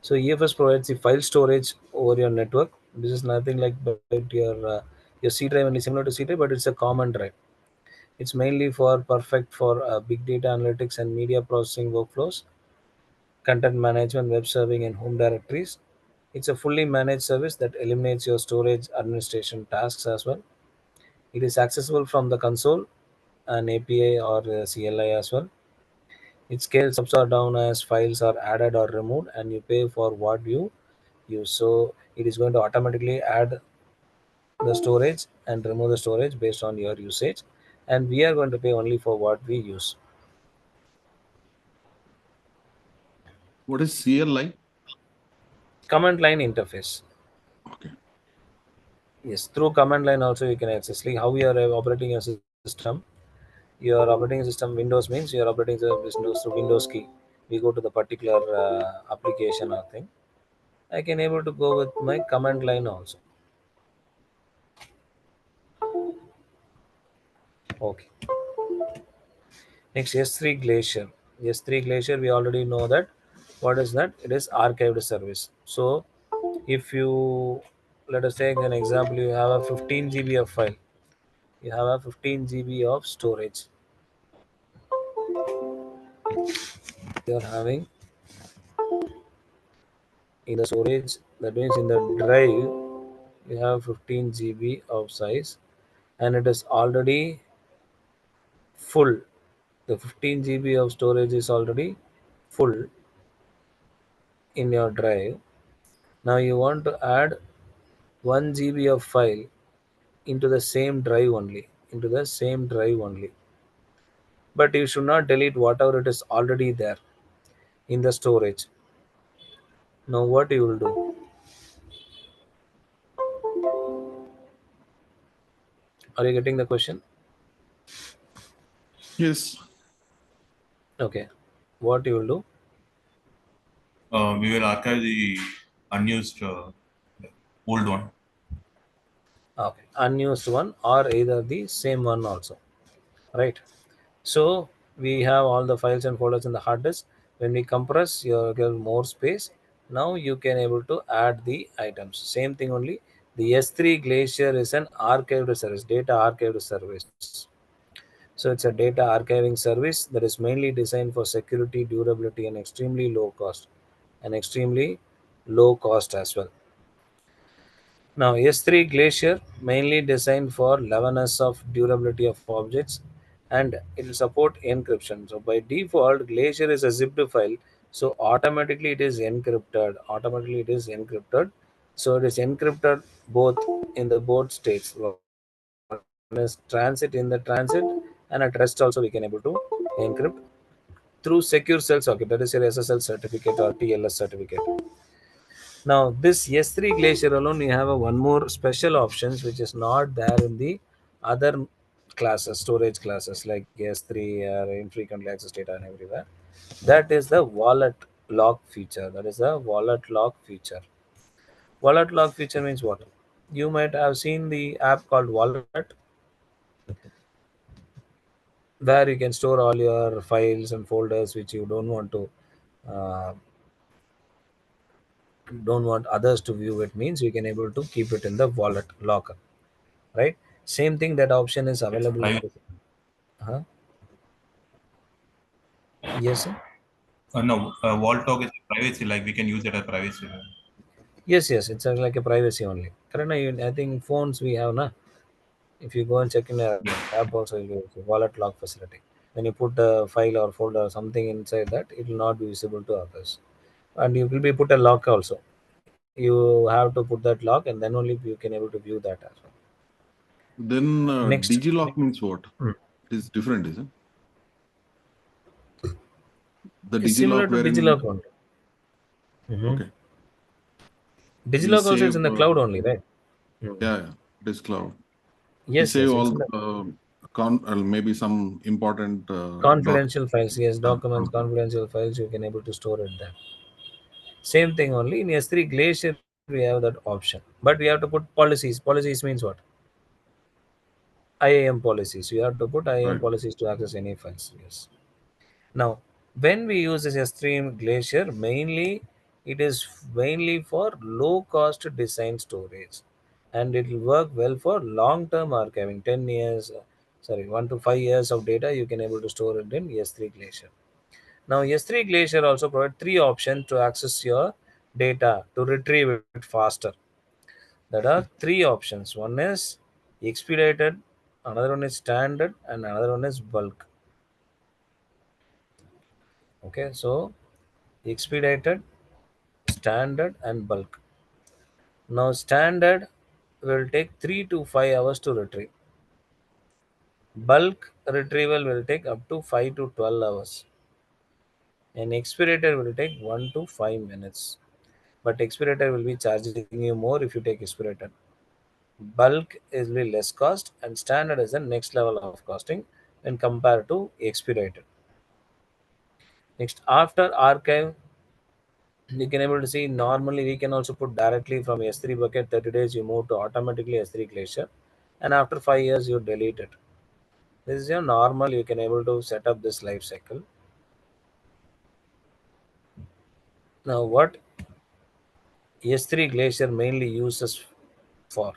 So EFS provides the file storage over your network. This is nothing like but your C drive, only similar to C drive, but it's a common drive. It's mainly for perfect for big data analytics and media processing workflows, content management, web serving, and home directories. It's a fully managed service that eliminates your storage administration tasks as well. It is accessible from the console, an API or CLI as well. It scales up or down as files are added or removed, and you pay for what you use. So it is going to automatically add the storage and remove the storage based on your usage, and we are going to pay only for what we use. What is CLI? Command line interface. Okay. Yes, through command line also you can access like how you are operating your system. Your operating system Windows means you are operating the Windows through Windows key. We go to the particular application or thing. I can able to go with my command line also. Okay. Next, S3 Glacier. S3 Glacier, we already know that. What is that? It is archived service. So, if you let us take an example, you have a 15 GB of file, you have a 15 GB of storage. You are having in the storage, that means in the drive, you have 15 GB of size, and it is already full. The 15 GB of storage is already full in your drive. Now you want to add 1 GB of file into the same drive only, into the same drive only. But you should not delete whatever it is already there in the storage. Now what you will do? Are you getting the question? Yes. Okay. What you will do? We will archive the unused old one. Okay. Unused one or either the same one also. Right. So we have all the files and folders in the hard disk. When we compress, you get more space. Now you can able to add the items. Same thing only. The S3 Glacier is an archived service, data archived service. So it's a data archiving service that is mainly designed for security, durability, and extremely low cost. And extremely low cost as well. Now, S3 Glacier mainly designed for 11s of durability of objects, and it will support encryption. So by default, Glacier is a zipped file, so automatically it is encrypted. Automatically it is encrypted. So it is encrypted both in the both states. One is transit in the transit, and at rest also we can able to encrypt through secure cell socket. That is your SSL certificate or TLS certificate. Now, this S3 Glacier alone, you have a one more special options which is not there in the other classes, storage classes like S3 or infrequently accessed data and everywhere. That is the wallet lock feature. That is the wallet lock feature. Wallet lock feature means what? You might have seen the app called Wallet. where you can store all your files and folders which you don't want to uh, don't want others to view it, means you can able to keep it in the wallet locker, right? Same thing, that option is It's available in private. the huh? Yes sir? No, wall talk is privacy. Like we can use it as privacy. Yes, it's like a privacy only. Correct, na? I think phones we have na. If you go and check in your Yeah. app also, you will see wallet lock facility. When you put a file or folder or something inside that, it will not be visible to others. And you will be put a lock also. You have to put that lock, and then only you can able to view that as well. Then Next, DigiLock means what? hmm, It is different, isn't it? The is similar DigiLock to wherein, DigiLock only. Hmm. okay, we DigiLock also is save, in the cloud only, right? Hmm. yeah, it is cloud. We Yes, save yes, it's all in the maybe some important confidential files. Yes, documents, confidential. confidential files. You can able to store it there. Same thing only in S3 Glacier we have that option, but we have to put policies. Policies means what? IAM policies. You have to put IAM Right. policies to access any files. Yes. Now, when we use this S3 Glacier, mainly it is mainly for low cost design storage, and it will work well for long term archiving. 10 years, sorry, 1 to 5 years of data you can able to store it in S3 Glacier. Now, S3 Glacier also provide three options to access your data to retrieve it faster. There are three options. One is expedited, another one is standard, and another one is bulk. Okay, so expedited, standard, and bulk. Now, standard will take 3 to 5 hours to retrieve. Bulk retrieval will take up to 5 to 12 hours. And expedited will take 1 to 5 minutes. But expedited will be charging you more if you take expedited. Bulk is really less cost, and standard is the next level of costing when compared to expedited. Next, after archive, you can able to see normally we can also put directly from S3 bucket 30 days you move to automatically S3 Glacier, and after 5 years you delete it. This is your normal, you can able to set up this life cycle. Now what S3 Glacier mainly uses for,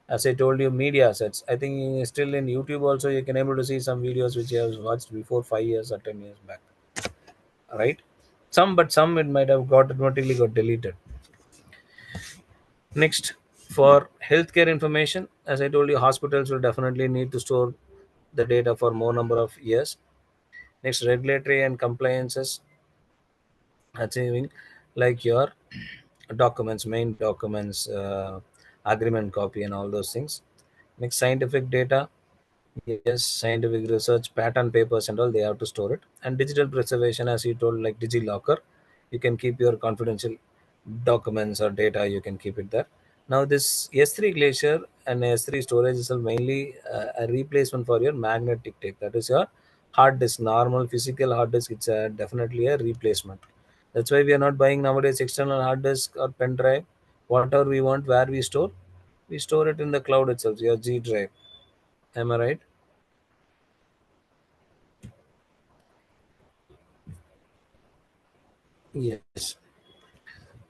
as I told you, media assets. I think still in YouTube also you can able to see some videos which you have watched before 5 years or 10 years back, right? Some, but some it might have got automatically got deleted. Next, for healthcare information, as I told you, hospitals will definitely need to store the data for more number of years. Next, regulatory and compliances, achieving like your documents, main documents, agreement copy, and all those things. Next, scientific data. Yes, scientific research, patent papers, and all, they have to store it. And digital preservation, as you told, like DigiLocker, you can keep your confidential documents or data, you can keep it there. Now, this S3 Glacier and S3 storage is mainly a replacement for your magnetic tape. That is your hard disk, normal physical hard disk. It's definitely a replacement. That's why we are not buying nowadays external hard disk or pen drive. Whatever we want, where we store it in the cloud itself, your G drive. Am I right? Yes.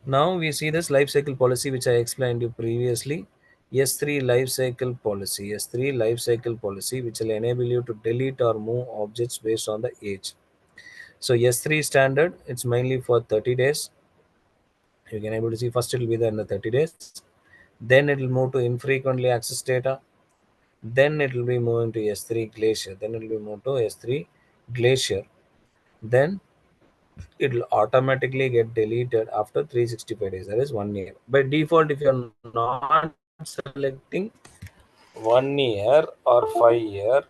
Now we see this life cycle policy which I explained you previously. S3 life cycle policy. S3 life cycle policy which will enable you to delete or move objects based on the age. So S3 standard, it's mainly for 30 days. You can able to see first it will be there in the 30 days. Then it will move to infrequently access data. Then it will be moving to S3 Glacier. Then it will be moved to S3 Glacier. Then it will automatically get deleted after 365 days. That is 1 year. By default, if you are not selecting 1 year or 5 year,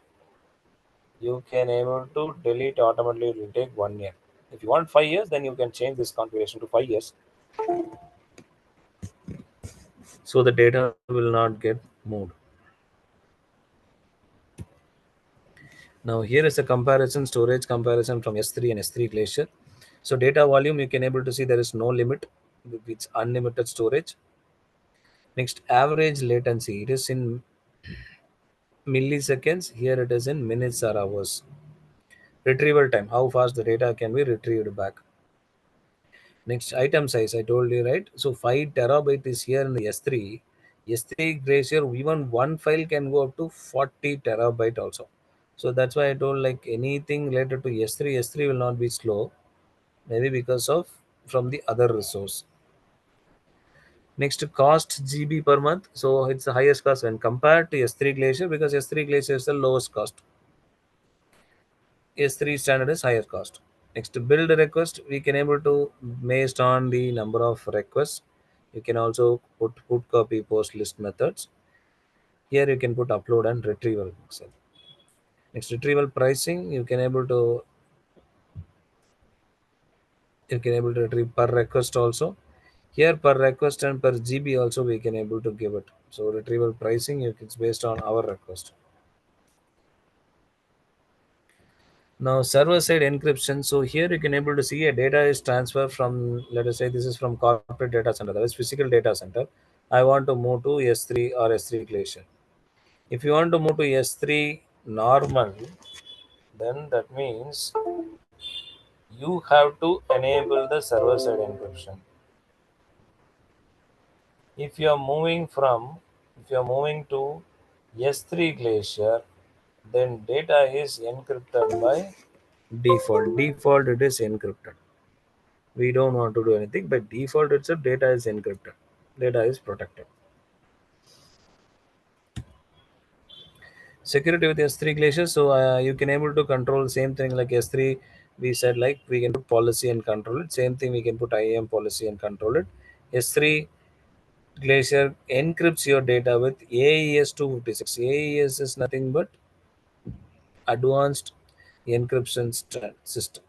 you can able to delete automatically. It will take 1 year. If you want 5 years, then you can change this configuration to 5 years, so the data will not get moved. Now here is a comparison, storage comparison from S3 and S3 Glacier. So data volume, you can able to see there is no limit. It's unlimited storage. Next, average latency, it is in milliseconds. Here it is in minutes or hours. Retrieval time, how fast the data can be retrieved back. Next, item size, I told you, right? So 5 terabyte is here in the S3. S3 Glacier, even one file can go up to 40 terabyte also. So that's why I told, like, anything related to S3 will not be slow, maybe because of from the other resource. Next, cost GB per month. So it's the highest cost when compared to S3 Glacier, because S3 Glacier is the lowest cost. S3 standard is higher cost. Next, to build a request, we can able to based on the number of requests. You can also put copy post list methods. Here you can put upload and retrieval. Next, retrieval pricing, you can able to retrieve per request also. Here per request and per GB also we can able to give it. So retrieval pricing, it's based on our request. Now server side encryption. So here you can able to see a data is transferred from, let us say this is from corporate data center, that is physical data center. I want to move to S3 or S3 Glacier. If you want to move to S3 normal, then that means you have to enable the server side encryption. If you are moving from, if you are moving to S3 Glacier, then data is encrypted by default. Default it is encrypted. We don't want to do anything. By default itself, data is encrypted. Data is protected. Security with S3 Glacier. So you can able to control same thing like S3. We said like we can put policy and control it. Same thing we can put IAM policy and control it. S3 Glacier encrypts your data with AES 256. AES is nothing but advanced encryption system.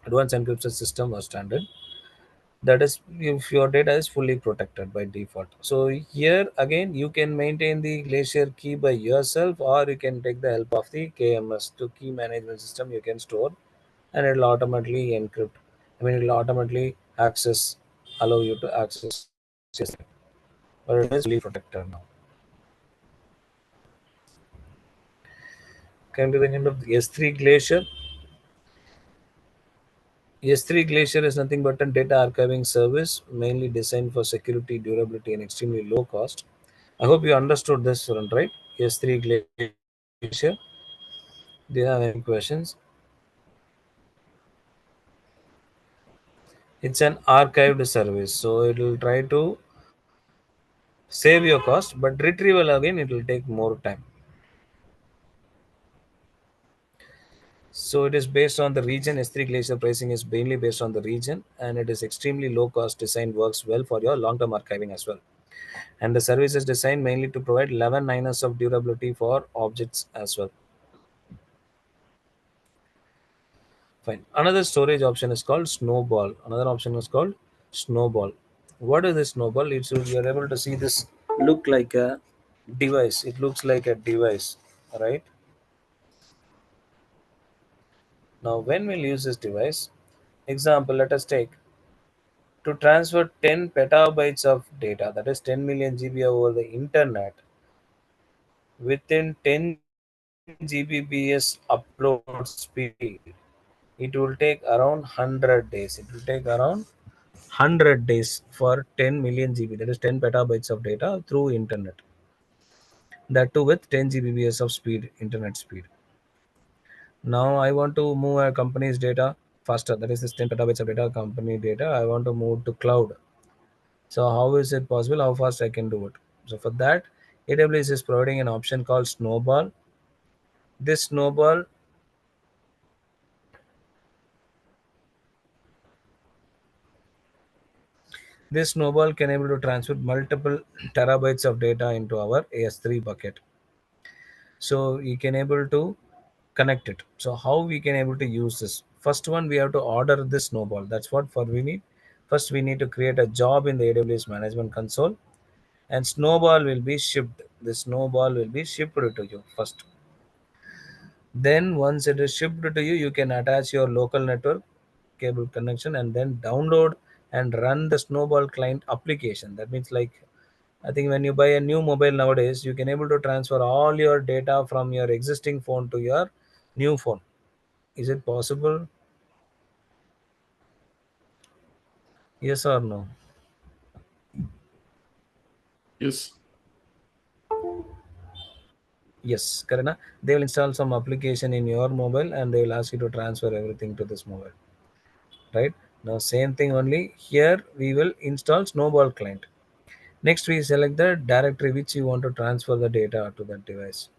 Advanced encryption system or standard. That is if your data is fully protected by default. So here again you can maintain the Glacier key by yourself, or you can take the help of the KMS to key management system. You can store and it will automatically encrypt. I mean, it will automatically allow you to access your system. But it is fully protected now. Coming to the end of the S3 Glacier. S3 Glacier is nothing but a data archiving service mainly designed for security, durability, and extremely low cost. I hope you understood this, student, right? S3 Glacier. Do you have any questions? It's an archived service, so it will try to save your cost, but retrieval again it will take more time. So it is based on the region. S3 Glacier pricing is mainly based on the region, and it is extremely low cost design, works well for your long term archiving as well. And the service is designed mainly to provide 11 9s of durability for objects as well. Fine. Another storage option is called Snowball. Another option is called Snowball. What is this Snowball? It's you are able to see this look like a device. It looks like a device, right? Now, when we'll use this device, example, let us take to transfer 10 petabytes of data, that is 10 million GB over the internet within 10 Gbps upload speed. It will take around 100 days. It will take around 100 days for 10 million GB, that is 10 petabytes of data through internet. That too with 10 Gbps of speed, internet speed. Now I want to move a company's data faster. That is this 10 petabytes of data, company data. I want to move to cloud. So how is it possible? How fast I can do it? So for that, AWS is providing an option called Snowball. This Snowball can able to transfer multiple terabytes of data into our AS3 bucket. So you can able to connect it. So how we can able to use this? First one, we have to order this Snowball. That's what for we need. First, we need to create a job in the AWS management console, and Snowball will be shipped. The Snowball will be shipped to you first. Then once it is shipped to you, you can attach your local network cable connection and then download and run the Snowball client application. That means like I think when you buy a new mobile nowadays, you can able to transfer all your data from your existing phone to your new phone. Is it possible? Yes or no? Yes. Yes, Karina. They will install some application in your mobile and they will ask you to transfer everything to this mobile. Right? Now same thing only here we will install Snowball client. Next we select the directory which you want to transfer the data to that device.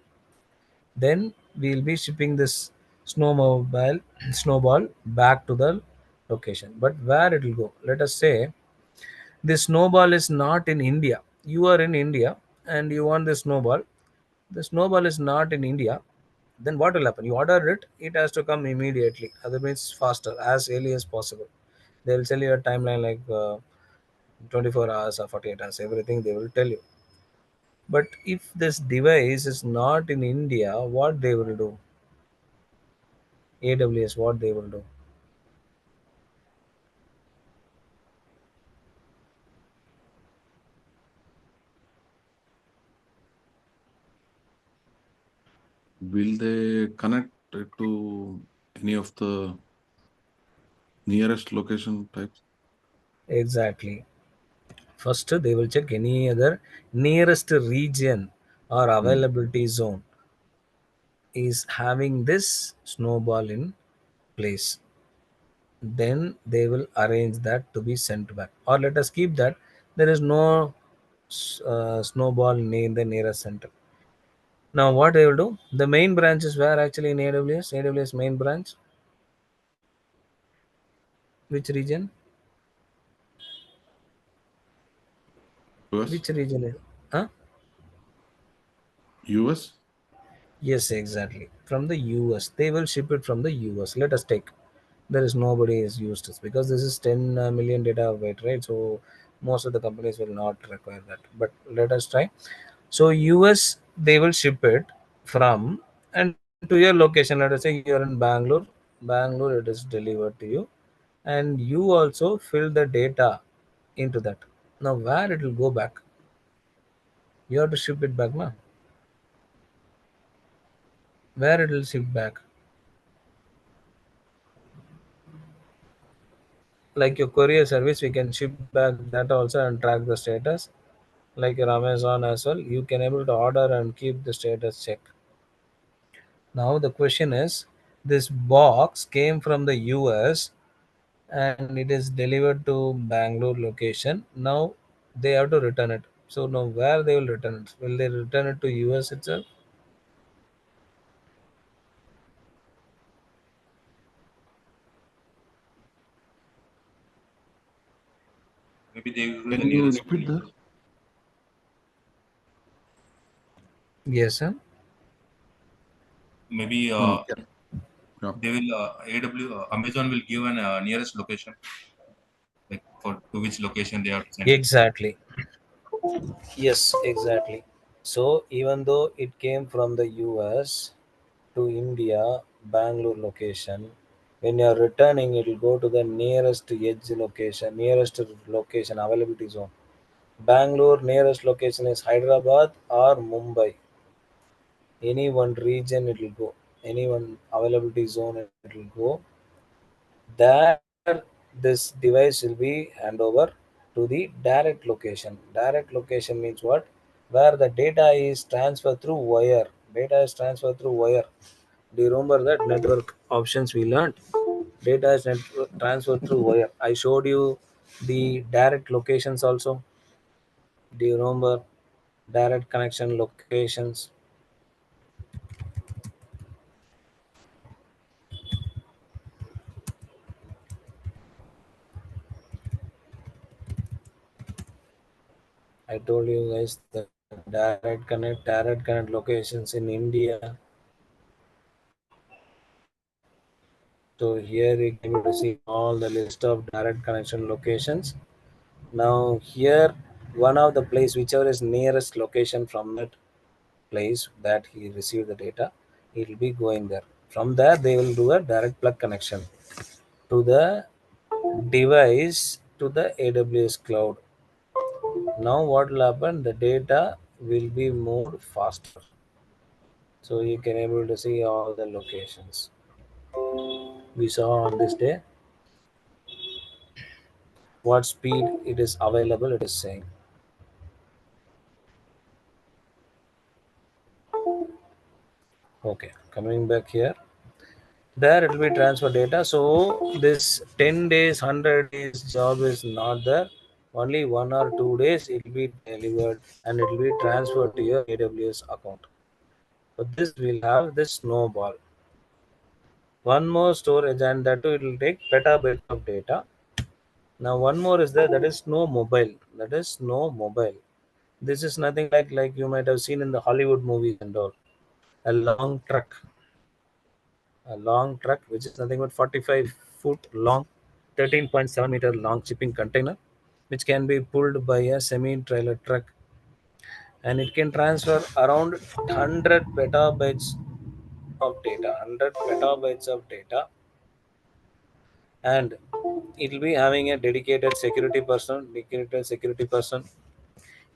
Then we will be shipping this snowmobile snowball back to the location. But where it will go? Let us say this snowball is not in India. You are in India and you want this snowball. The snowball is not in India. Then what will happen? You order it, it has to come immediately. That means faster, as early as possible. They will tell you a timeline like 24 hours or 48 hours, everything they will tell you. But if this device is not in India, what they will do? AWS, what they will do? Will they connect it to any of the nearest location types? Exactly. First, they will check any other nearest region or Hmm. availability zone is having this snowball in place. Then they will arrange that to be sent back. Or let us keep that there is no snowball in the nearest center. Now, what they will do? The main branches were actually in AWS. AWS main branch. Which region? US? Which region is? Huh? US? Yes, exactly. From the US. They will ship it from the US. Let us take. There is nobody is used this because this is 10 million data weight, right? So most of the companies will not require that. But let us try. So US, they will ship it from and to your location. Let us say you are in Bangalore. Bangalore, it is delivered to you. And you also fill the data into that. Now, where it will go back? You have to ship it back, na? Where it will ship back? Like your courier service, we can ship back that also and track the status. Like your Amazon as well, you can able to order and keep the status check. Now the question is, this box came from the US and it is delivered to Bangalore location. Now they have to return it. So now where they will return it? Will they return it to US itself? Maybe they will go to the Can you nearest repeat place. that? Yes, sir. Maybe Yeah. Yeah. they will Amazon will give an nearest location, like for to which location they have to send it. Exactly. Yes, exactly. So even though it came from the US to India, Bangalore location, when you are returning, it will go to the nearest edge location, nearest location availability zone. Bangalore nearest location is Hyderabad or Mumbai. Any one region it will go. Any one availability zone it will go. There, this device will be hand over to the direct location. Direct location means what? Where the data is transferred through wire. Data is transferred through wire. Do you remember that network options we learned? Data is transferred through wire. I showed you the direct locations also. Do you remember direct connection locations? I told you guys the direct connect locations in India. So here you can able to see all the list of direct connection locations. Now here one of the place whichever is nearest location from that place that he received the data, it will be going there. From there they will do a direct plug connection to the device to the AWS cloud. Now what will happen? The data will be moved faster. So you can able to see all the locations we saw on this day, what speed it is available, it is saying. Okay, coming back here, there it will be transfer data. So this 10 days 100 days job is not there, only 1 or 2 days it will be delivered and it will be transferred to your AWS account. For this we'll have this Snowball, one more storage, and that too it will take petabytes of data. Now one more is there, that is Snowmobile. That is Snowmobile. This is nothing like you might have seen in the Hollywood movies and all. A long truck, a long truck which is nothing but 45-foot long, 13.7-meter long shipping container, which can be pulled by a semi-trailer truck, and it can transfer around 100 petabytes of data. 100 petabytes of data, and it will be having a dedicated security person.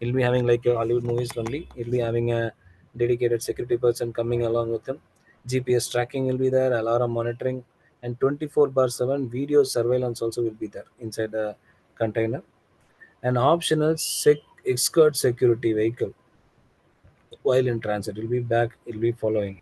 He'll be having like a Hollywood movies only. He'll be having a dedicated security person coming along with him. GPS tracking will be there, alarm monitoring, and 24/7 video surveillance also will be there inside the container. An optional escort security vehicle while in transit. It'll be back. It'll be following.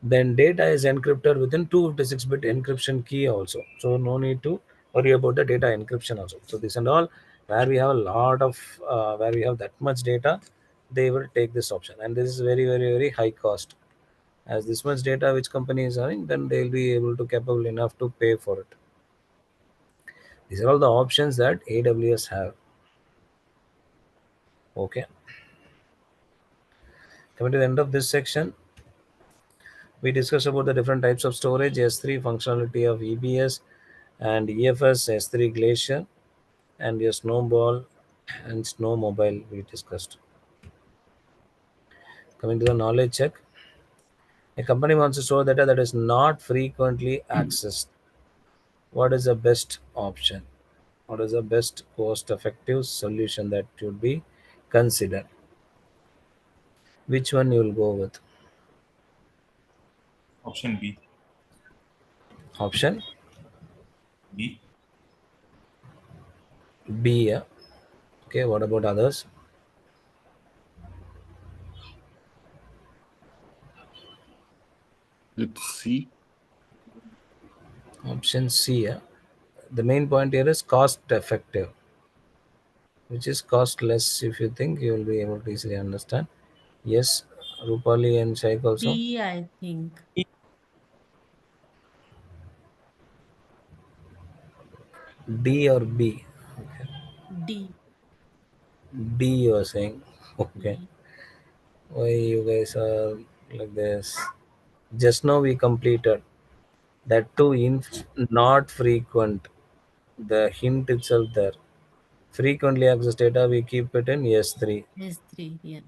Then data is encrypted within 256-bit encryption key also. So no need to worry about the data encryption also. So this and all, where we have a lot of where we have that much data, they will take this option, and this is very high cost. As this much data which company is having, then they'll be able to capable enough to pay for it. These are all the options that AWS have. Okay, coming to the end of this section, we discussed about the different types of storage, S3 functionality of EBS and EFS, S3 Glacier, and your Snowball and Snowmobile we discussed. Coming to the knowledge check, a company wants to store data that is not frequently accessed. What is the best option? What is the best cost effective solution that should be considered? Which one you will go with? Option B. Option B. B. Yeah. Okay, what about others? It's C. Option C. Yeah. The main point here is cost effective, which is cost less. If you think, you will be able to easily understand. Yes, Rupali and Shaikh also. D, I think. D or B? D. D, you are saying. Okay. D. Why you guys are like this? Just now we completed that too in not frequent. The hint itself there. Frequently access data, we keep it in S3. S3, yeah.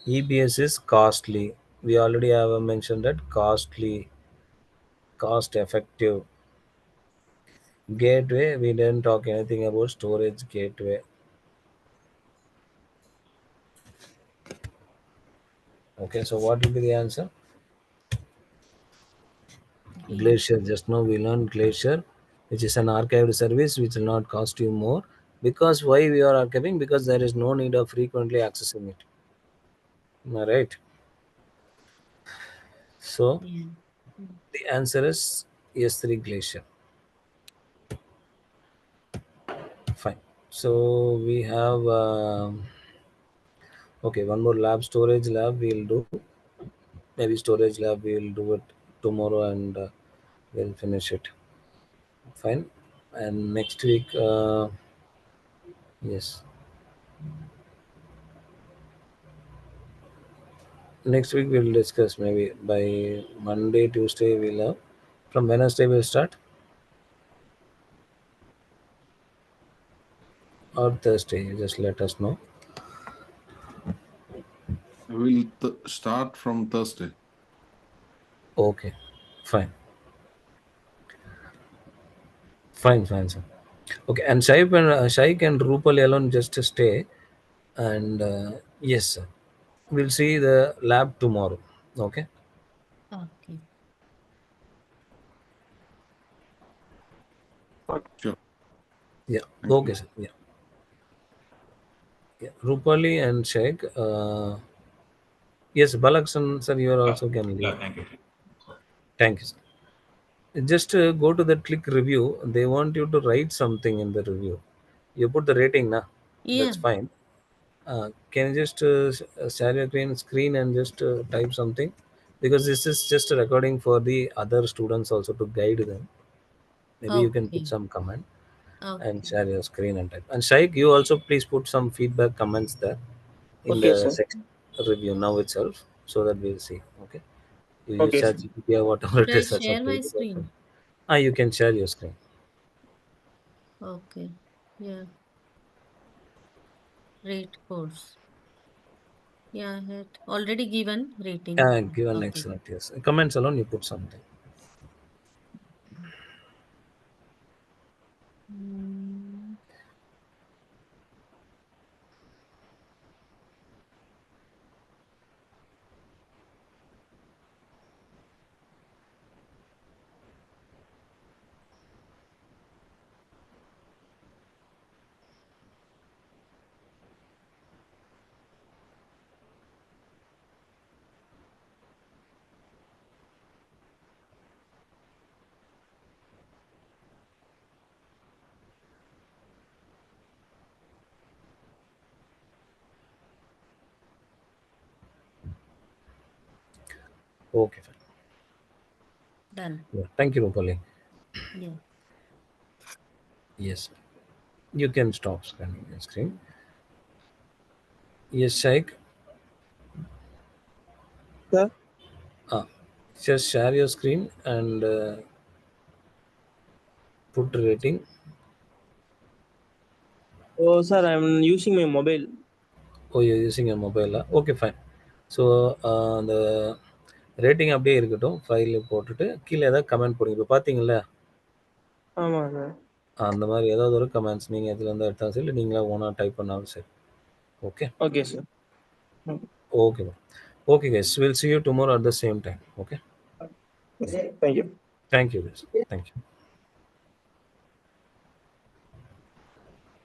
EBS is costly. We already have mentioned that costly, cost effective. Gateway, we didn't talk anything about storage gateway. Okay, so what will be the answer? Glacier. Glacier. Just now we learned Glacier, which is an archived service which will not cost you more. Because why we are archiving? Because there is no need of frequently accessing it. Am I right? So Yeah. Mm. the answer is S3 Glacier. Fine. So we have okay, one more lab, storage lab we'll do. Maybe storage lab we'll do it tomorrow, and we'll finish it. Fine. And next week, yes, next week we'll discuss, maybe by Monday, Tuesday we'll have. From Wednesday we'll start, or Thursday. You just let us know. We'll start from Thursday. Okay, fine, fine, sir. Okay, and Shaik and Rupal alone just to stay, and yes, sir. We'll see the lab tomorrow. Okay. Okay. Sure. Yeah. Thank you. Okay, sir. Yeah. Yeah. Rupali and Shaik. Yes, Balaksan, sir, you are Yeah, also can yeah, leave. thank you. Thank you, sir. Just go to the click review. They want you to write something in the review. You put the rating, na? That's Yeah. fine. Can you just share your screen and just type something? Because this is just a recording for the other students also to guide them. Maybe you can put Okay. some comment and Okay. share your screen and type. And Shaik, you also please put some feedback comments there in Okay, the sir. section review now itself so that we'll see. Okay. You use Okay, sir. ChatGPT or whatever Should it I is, that's up share to my you. screen? You can share your screen. Okay. Yeah. Rate course. Yeah, I had already given rating. Given Okay. excellent, yes. Comments alone, you put something. Mm, Okay, fine. done. Yeah. Thank you, Rupali. Yeah. Yes. You can stop scanning your screen. Yes, Shaik. Sir? Uh, just share your screen and put rating. Oh, sir, I'm using my mobile. Oh, you're using a mobile. Okay, fine. So, the rating அப்படியே இருக்கட்டும். File போட்டுட்டு கீழே ஏதாவது comment போடுங்க. இப்போ பார்த்தீங்களா ஆமாம் sir. அந்த மாதிரி ஏதாவது ஒரு கமெண்ட்ஸ் நீங்கள் இதில் இருந்து எடுத்தாலும் சரி, நீங்களா ஓனாக டைப் பண்ணாலும் சரி. Okay okay sir. Okay okay guys, will see you tomorrow at the same time. Okay, thank you. thank you guys, thank you.